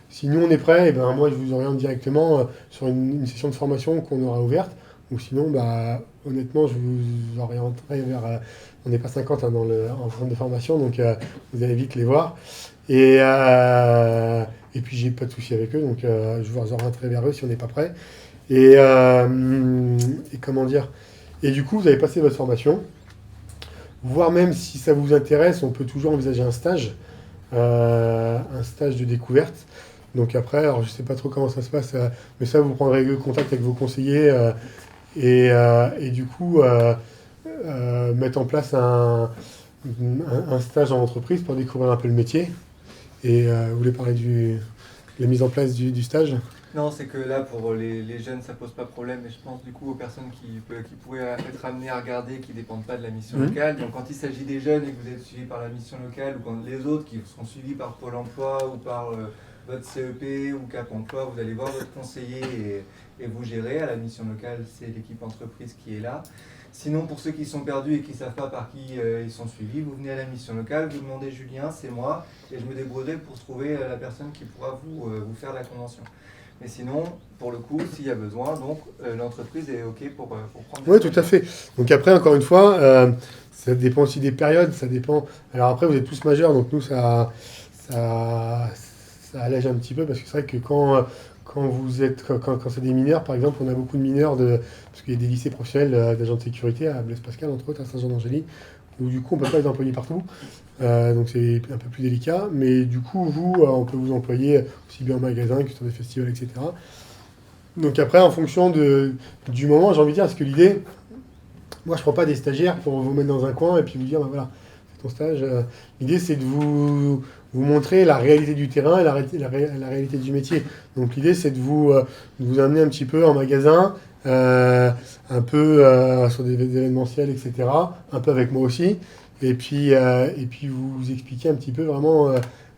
si nous on est prêts, moi je vous oriente directement sur une session de formation qu'on aura ouverte. Ou sinon, honnêtement, je vous orienterai vers... on n'est pas 50 en centre de formation, donc vous allez vite les voir. Et puis j'ai pas de souci avec eux, donc je vous orienterai vers eux si on n'est pas prêt. Et comment dire? Et du coup, vous avez passé votre formation. Voire même si ça vous intéresse, on peut toujours envisager un stage de découverte. Donc après, alors je sais pas trop comment ça se passe, mais ça vous prendrez contact avec vos conseillers et du coup mettre en place un stage en entreprise pour découvrir un peu le métier. Et vous voulez parler de la mise en place du stage? Non, c'est que là, pour les jeunes, ça pose pas problème, mais je pense du coup aux personnes qui pourraient être amenées à regarder, qui ne dépendent pas de la mission locale. Donc quand il s'agit des jeunes et que vous êtes suivis par la mission locale, ou quand les autres qui seront suivis par Pôle emploi ou par votre CEP ou Cap emploi, vous allez voir votre conseiller et vous gérez. À la mission locale, c'est l'équipe entreprise qui est là. Sinon, pour ceux qui sont perdus et qui ne savent pas par qui ils sont suivis, vous venez à la mission locale, vous demandez Julien, c'est moi, et je me débrouillerai pour trouver la personne qui pourra vous faire la convention. Mais sinon, pour le coup, s'il y a besoin, donc l'entreprise est OK pour prendre... Oui, tout à fait. Donc après, encore une fois, ça dépend aussi des périodes, ça dépend... Alors après, vous êtes tous majeurs, donc nous, ça allège un petit peu, parce que c'est vrai que quand c'est des mineurs, par exemple, on a beaucoup de mineurs, parce qu'il y a des lycées professionnels d'agents de sécurité, à Blaise Pascal, entre autres, à Saint-Jean-d'Angély, où du coup, on ne peut pas les employer partout. Donc c'est un peu plus délicat, mais du coup, on peut vous employer aussi bien en magasin que sur des festivals, etc. Donc après, en fonction du moment, j'ai envie de dire, parce que l'idée, moi je ne prends pas des stagiaires pour vous mettre dans un coin et puis vous dire, voilà, c'est ton stage. L'idée, c'est de vous montrer la réalité du terrain et la réalité du métier. Donc l'idée, c'est de vous amener un petit peu en magasin, un peu sur des événementiels, etc. Un peu avec moi aussi. Et puis vous expliquer un petit peu vraiment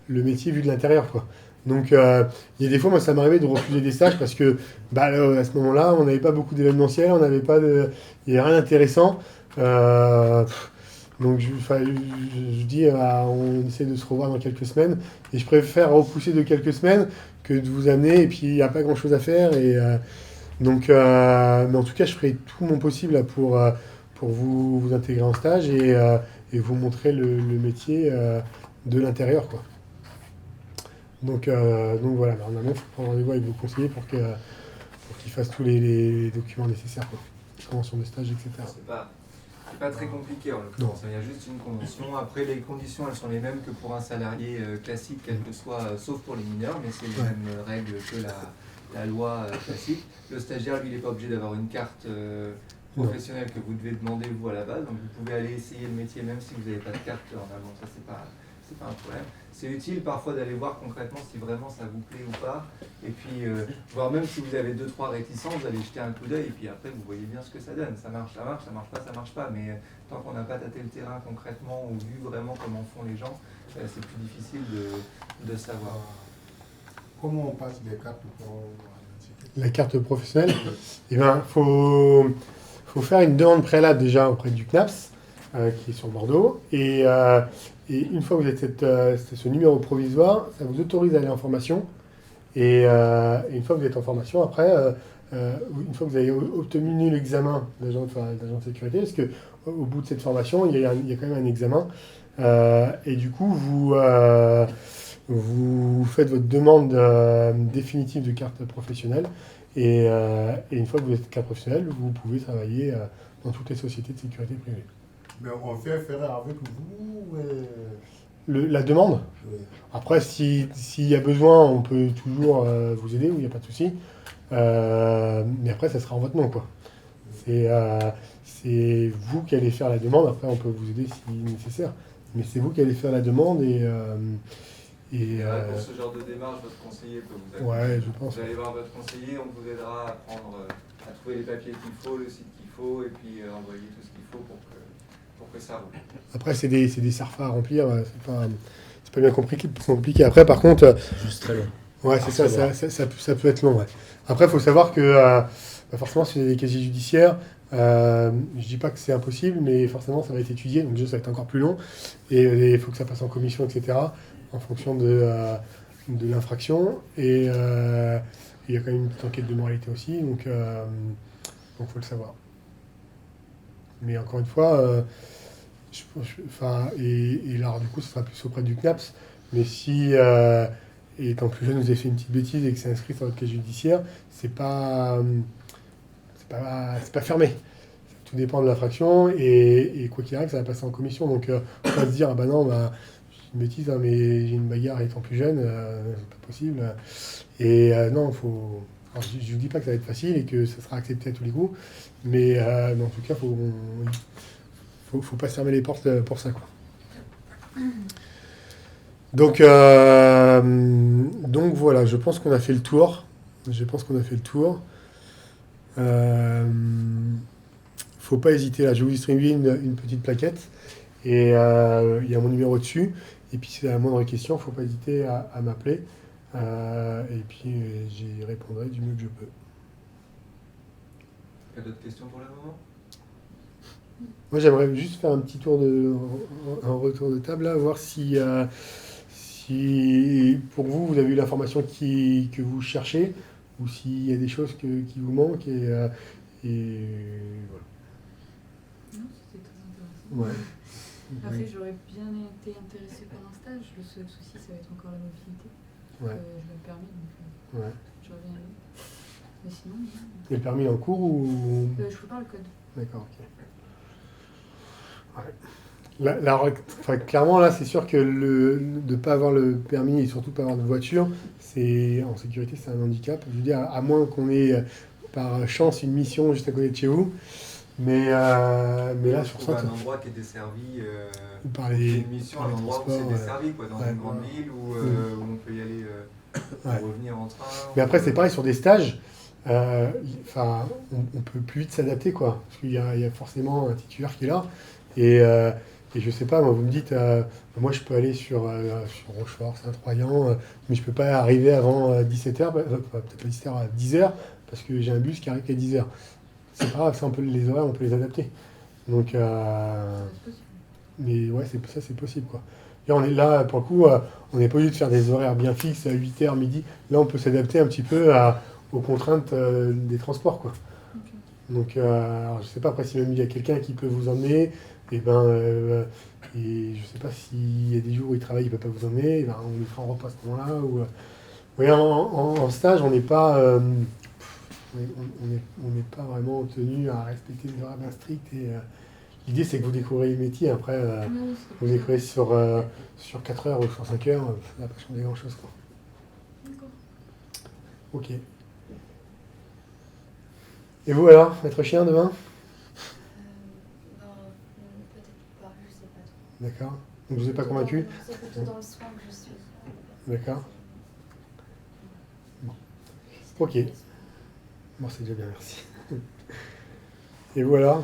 le métier vu de l'intérieur, quoi. Donc il y a des fois, moi ça m'arrivait de refuser des stages parce que à ce moment-là, on n'avait pas beaucoup d'événementiels, il n'y avait rien d'intéressant. Donc je dis, on essaie de se revoir dans quelques semaines, et je préfère repousser de quelques semaines que de vous amener et puis il n'y a pas grand-chose à faire. Mais en tout cas, je ferai tout mon possible là, pour vous intégrer en stage et vous montrer le métier de l'intérieur, quoi. Donc voilà, alors, normalement, il faut prendre rendez-vous avec vos conseillers pour qu'ils fassent tous les documents nécessaires, quoi. Convention de stage, etc. C'est pas très compliqué en l'occurrence, il y a juste une convention. Après, les conditions, elles sont les mêmes que pour un salarié classique, quel que soit, sauf pour les mineurs, mais c'est les mêmes règles que la loi classique. Le stagiaire, lui, il n'est pas obligé d'avoir une carte professionnelle que vous devez demander vous à la base, donc vous pouvez aller essayer le métier même si vous n'avez pas de carte en avant, ça c'est pas un problème. C'est utile parfois d'aller voir concrètement si vraiment ça vous plaît ou pas, et puis voire même si vous avez 2-3 réticences, vous allez jeter un coup d'œil et puis après vous voyez bien ce que ça donne, ça marche, ça marche pas, mais tant qu'on n'a pas tâté le terrain concrètement ou vu vraiment comment font les gens, c'est plus difficile de savoir. Comment on passe des cartes pour... La carte professionnelle, faut faut faire une demande préalable déjà auprès du CNAPS, qui est sur Bordeaux. Et une fois que vous avez ce numéro provisoire, ça vous autorise à aller en formation. Et une fois que vous êtes en formation, après, une fois que vous avez obtenu l'examen d'agent de sécurité, parce qu'au bout de cette formation, il y a quand même un examen. Et du coup, vous faites votre demande définitive de carte professionnelle. Et une fois que vous êtes carte professionnelle, vous pouvez travailler dans toutes les sociétés de sécurité privée. Mais on fait affaire avec vous La demande. oui. Après, s'il y a besoin, on peut toujours vous aider, il n'y a pas de souci. Mais après, ça sera en votre nom, quoi. C'est vous qui allez faire la demande. Après, on peut vous aider si nécessaire. Mais c'est vous qui allez faire la demande Pour ce genre de démarche, votre conseiller peut vous aider. Ouais, je pense. Vous allez voir votre conseiller, on vous aidera à trouver les papiers qu'il faut, le site qu'il faut, et puis envoyer tout ce qu'il faut pour que ça roule. Après, c'est des SERFA à remplir. C'est pas bien compliqué. Après, par contre, Juste très long. ouais, c'est ça peut être long. Ouais. Après, il faut savoir que forcément, c'est des casiers judiciaires. Je dis pas que c'est impossible, mais forcément, ça va être étudié. Donc, déjà, ça va être encore plus long. Et il faut que ça passe en commission, etc., en fonction de l'infraction. Et il y a quand même une petite enquête de moralité aussi. Donc, faut le savoir. Mais encore une fois, et là, du coup, ce sera plus auprès du CNAPS. Mais si, étant plus jeune, vous avez fait une petite bêtise et que c'est inscrit sur votre casier judiciaire, c'est pas fermé. Tout dépend de l'infraction et quoi qu'il arrive, ça va passer en commission. Donc, on va se dire, ah bah non, c'est une bêtise, hein, mais j'ai une bagarre étant plus jeune, c'est pas possible. Et non, faut. Alors, je ne vous dis pas que ça va être facile et que ça sera accepté à tous les coups, mais en tout cas, faut pas se fermer les portes pour ça, quoi. Donc voilà, je pense qu'on a fait le tour. Faut pas hésiter, là, je vais vous distribuer une petite plaquette et il y a mon numéro dessus. Et puis si vous avez la moindre question, faut pas hésiter à m'appeler. Et puis j'y répondrai du mieux que je peux. Pas d'autres questions pour le moment? Moi, j'aimerais juste faire un petit tour un retour de table, là, voir si pour vous, vous avez eu l'information que vous cherchez, ou s'il y a des choses qui vous manquent, et voilà. Non, c'était très intéressant. Ouais. Après, j'aurais bien été intéressée par un stage. Le seul souci, ça va être encore la mobilité. Ouais. Je me permets, donc Ouais. j'aurais bien aimé. Mais sinon, non. Et le permis est en cours ou... Je peux pas le code. D'accord, ok. Ouais. Clairement, là, c'est sûr que de ne pas avoir le permis et surtout pas avoir de voiture, en sécurité, c'est un handicap. Je veux dire, à moins qu'on ait par chance une mission juste à côté de chez vous. Mais là, sur ça... un endroit qui est desservi, par les une mission, un endroit où c'est desservi, quoi, dans une grande ville où on peut y aller revenir en train. Mais après, c'est pareil sur des stages. On peut plus vite s'adapter, quoi. Parce qu'il y a forcément un titulaire qui est là. Et je sais pas, moi, vous me dites, moi, je peux aller sur Rochefort, Saint-Troyan, mais je peux pas arriver avant 17h, peut-être pas 17h, à 10h, parce que j'ai un bus qui arrive qu'à 10h. C'est pas grave, ça, les horaires, on peut les adapter. Donc, mais ouais, c'est possible, quoi. Et on est là, pour le coup, on n'est pas obligé de faire des horaires bien fixes à 8h, midi. Là, on peut s'adapter un petit peu aux contraintes des transports, quoi. Okay. Donc, alors, je sais pas, après, si même il y a quelqu'un qui peut vous emmener, et je sais pas s'il y a des jours où il travaille, il peut pas vous emmener, on lui fera un repas à ce moment-là. Ou, voyez, en stage, on n'est pas... on n'est pas vraiment tenu à respecter des horaires bien stricts. L'idée, c'est que vous découvrez le métier. Après, vous découvrez sur 4 heures ou sur 5 heures, ça n'a pas changé grand-chose, quoi. D'accord. Ok. Et vous, alors, maître chien, demain? Peut-être pas, je sais pas trop. D'accord. Donc, vous n'êtes pas convaincu? C'est plutôt dans le soin que je suis. D'accord. Bon. Ok. Bon, c'est déjà bien, merci. Et vous, alors?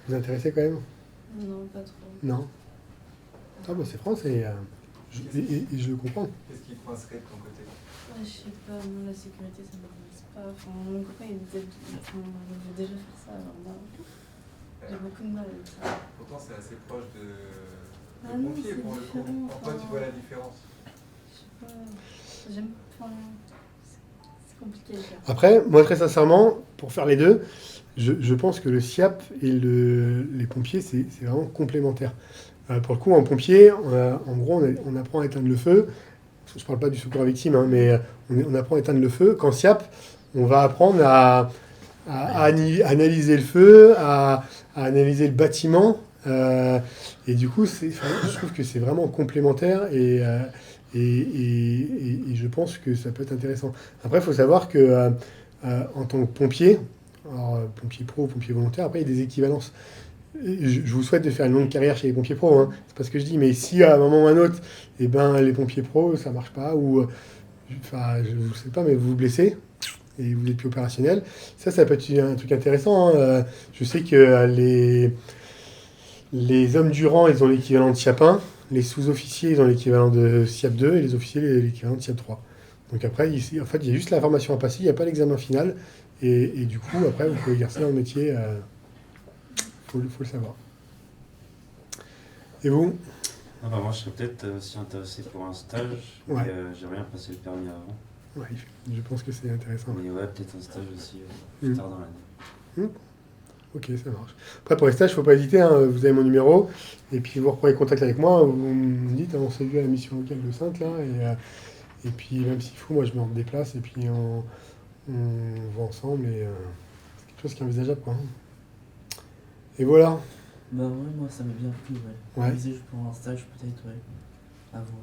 Vous intéressez quand même? Non, pas trop. Non. Ah bah c'est français. Et je le comprends. Qu'est-ce qui coincerait de ton côté? Je sais pas, moi la sécurité ça m'intéresse pas. Enfin, mon copain, il veut déjà faire ça. Alors moi, j'ai beaucoup de mal avec ça. Pourtant, c'est assez proche de Ah non, pompier c'est pour le coup. différent, En quoi tu enfin. vois la différence? Je sais pas. J'aime. Enfin, c'est compliqué à dire. Après, moi très sincèrement, pour faire les deux, je pense que le SIAP et les pompiers, c'est vraiment complémentaire. Pour le coup, en pompier, en gros, on apprend à éteindre le feu. Je ne parle pas du secours à victime, hein, mais on apprend à éteindre le feu. Qu'en SIAP, on va apprendre à analyser le feu, à analyser le bâtiment. Et du coup, je trouve que c'est vraiment complémentaire et je pense que ça peut être intéressant. Après, il faut savoir que en tant que pompier, alors, pompier pro, pompier volontaire, après, il y a des équivalences. Je vous souhaite de faire une longue carrière chez les pompiers pros, hein. C'est pas ce que je dis, mais si à un moment ou à un autre, eh ben, les pompiers pros, ça marche pas, ou enfin, je ne sais pas, mais vous vous blessez et vous n'êtes plus opérationnel, ça peut être un truc intéressant, hein. Je sais que les hommes du rang, ils ont l'équivalent de SIAP 1, les sous-officiers, ils ont l'équivalent de SIAP 2, et les officiers, l'équivalent de SIAP 3. Donc après, ici, en fait, il y a juste la formation à passer, il n'y a pas l'examen final, et du coup, après, vous pouvez exercer un métier. Faut le savoir. Et vous? Ah bah moi je serais peut-être aussi intéressé pour un stage, Ouais. mais j'aimerais bien passer le permis avant. Ouais, je pense que c'est intéressant. Mais ouais, peut-être un stage aussi plus tard dans l'année. Ok, ça marche. Après, pour les stages, il ne faut pas hésiter, hein, vous avez mon numéro, et puis vous reprenez contact avec moi, vous me dites, on s'est vu à la mission locale de Sainte, là, et puis même s'il faut, moi je me déplace, et puis on va ensemble, et c'est quelque chose qui est envisageable, quoi. Et voilà. Bah ouais, moi ça m'a bien plu, ouais. Ouais. Viser pour un stage peut-être, ouais. À voir.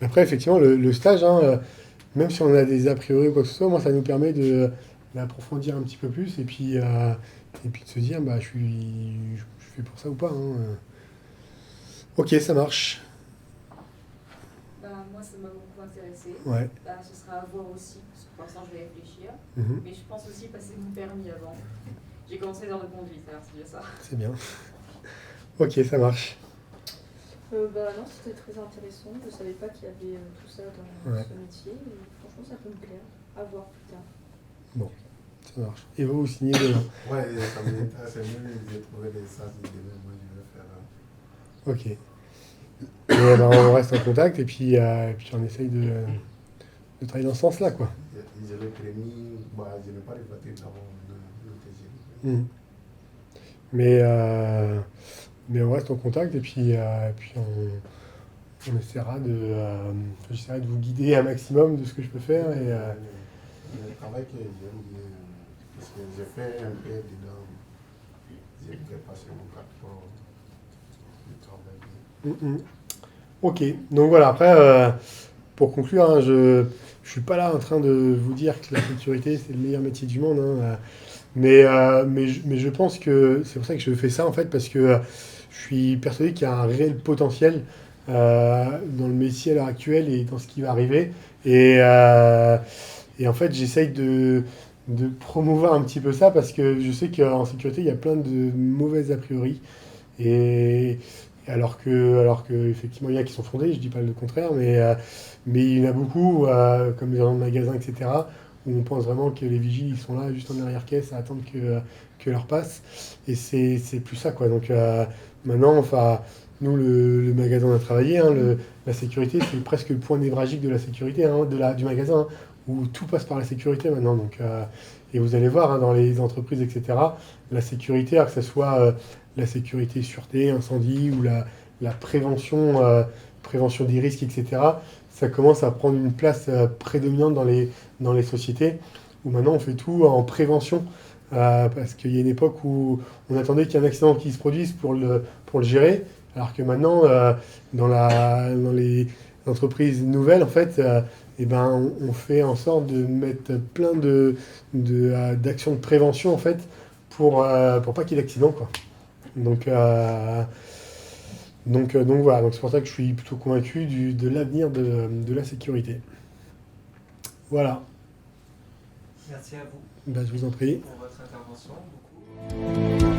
Mais après, effectivement, le stage, hein, même si on a des a priori ou quoi que ce soit, moi, ça nous permet d'approfondir un petit peu plus et puis de se dire, bah, je fais pour ça ou pas, hein. Ok, ça marche. Bah, moi, ça m'a beaucoup intéressé. Ouais. Bah, ce sera à voir aussi, parce que pour l'instant, je vais réfléchir. Mhm. Mais je pense aussi passer mon permis avant. J'ai commencé dans le conduite, alors c'est déjà ça. C'est bien. Ok, ça marche. Bah non, c'était très intéressant. Je savais pas qu'il y avait tout ça dans Ouais. ce métier. Et franchement, ça peut me plaire. À voir plus tard. Bon, ça marche. Et vous signez demain. Ouais, ça m'intéresse mieux, j'ai trouvé des sas demain, moi je vais faire. Ok. Et ben, on reste en contact et puis on essaye de travailler dans ce sens-là, quoi. Je l'ai prémis, bah, je n'ai pas les voitures d'avant le TG. Mhm. Mais on reste en contact et puis on essaiera j'essaierai de vous guider un maximum de ce que je peux faire. Le travail que j'aime bien, parce que j'ai fait un peu dedans, j'ai fait passer mon rapport du travail. Ok, donc voilà, après, pour conclure, hein, je suis pas là en train de vous dire que la sécurité c'est le meilleur métier du monde, hein, mais je pense que c'est pour ça que je fais ça en fait, parce que je suis persuadé qu'il y a un réel potentiel dans le métier à l'heure actuelle et dans ce qui va arriver. Et en fait, j'essaye de promouvoir un petit peu ça parce que je sais qu'en sécurité, il y a plein de mauvaises a priori. Et alors que effectivement, il y en a qui sont fondés, je dis pas le contraire, mais il y en a beaucoup, comme dans le magasin, etc., où on pense vraiment que les vigiles, ils sont là juste en arrière-caisse à attendre que l'heure passe. Et c'est plus ça, quoi. Donc maintenant, enfin, nous, le magasin, on a travaillé, hein, la sécurité, c'est presque le point névralgique de la sécurité, hein, du magasin, hein, où tout passe par la sécurité maintenant. Donc, et vous allez voir, hein, dans les entreprises, etc., la sécurité, que ce soit la sécurité, sûreté, incendie ou la prévention, prévention des risques, etc., ça commence à prendre une place prédominante dans les sociétés, où maintenant on fait tout en prévention, parce qu'il y a une époque où on attendait qu'il y ait un accident qui se produise pour le gérer, alors que maintenant, dans les entreprises nouvelles, en fait, eh ben, on fait en sorte de mettre plein d'actions de prévention, en fait, pour pas qu'il y ait d'accident, quoi. Donc voilà, donc c'est pour ça que je suis plutôt convaincu de l'avenir de la sécurité. Voilà. Merci à vous Ben, je vous en prie. pour votre intervention. Beaucoup.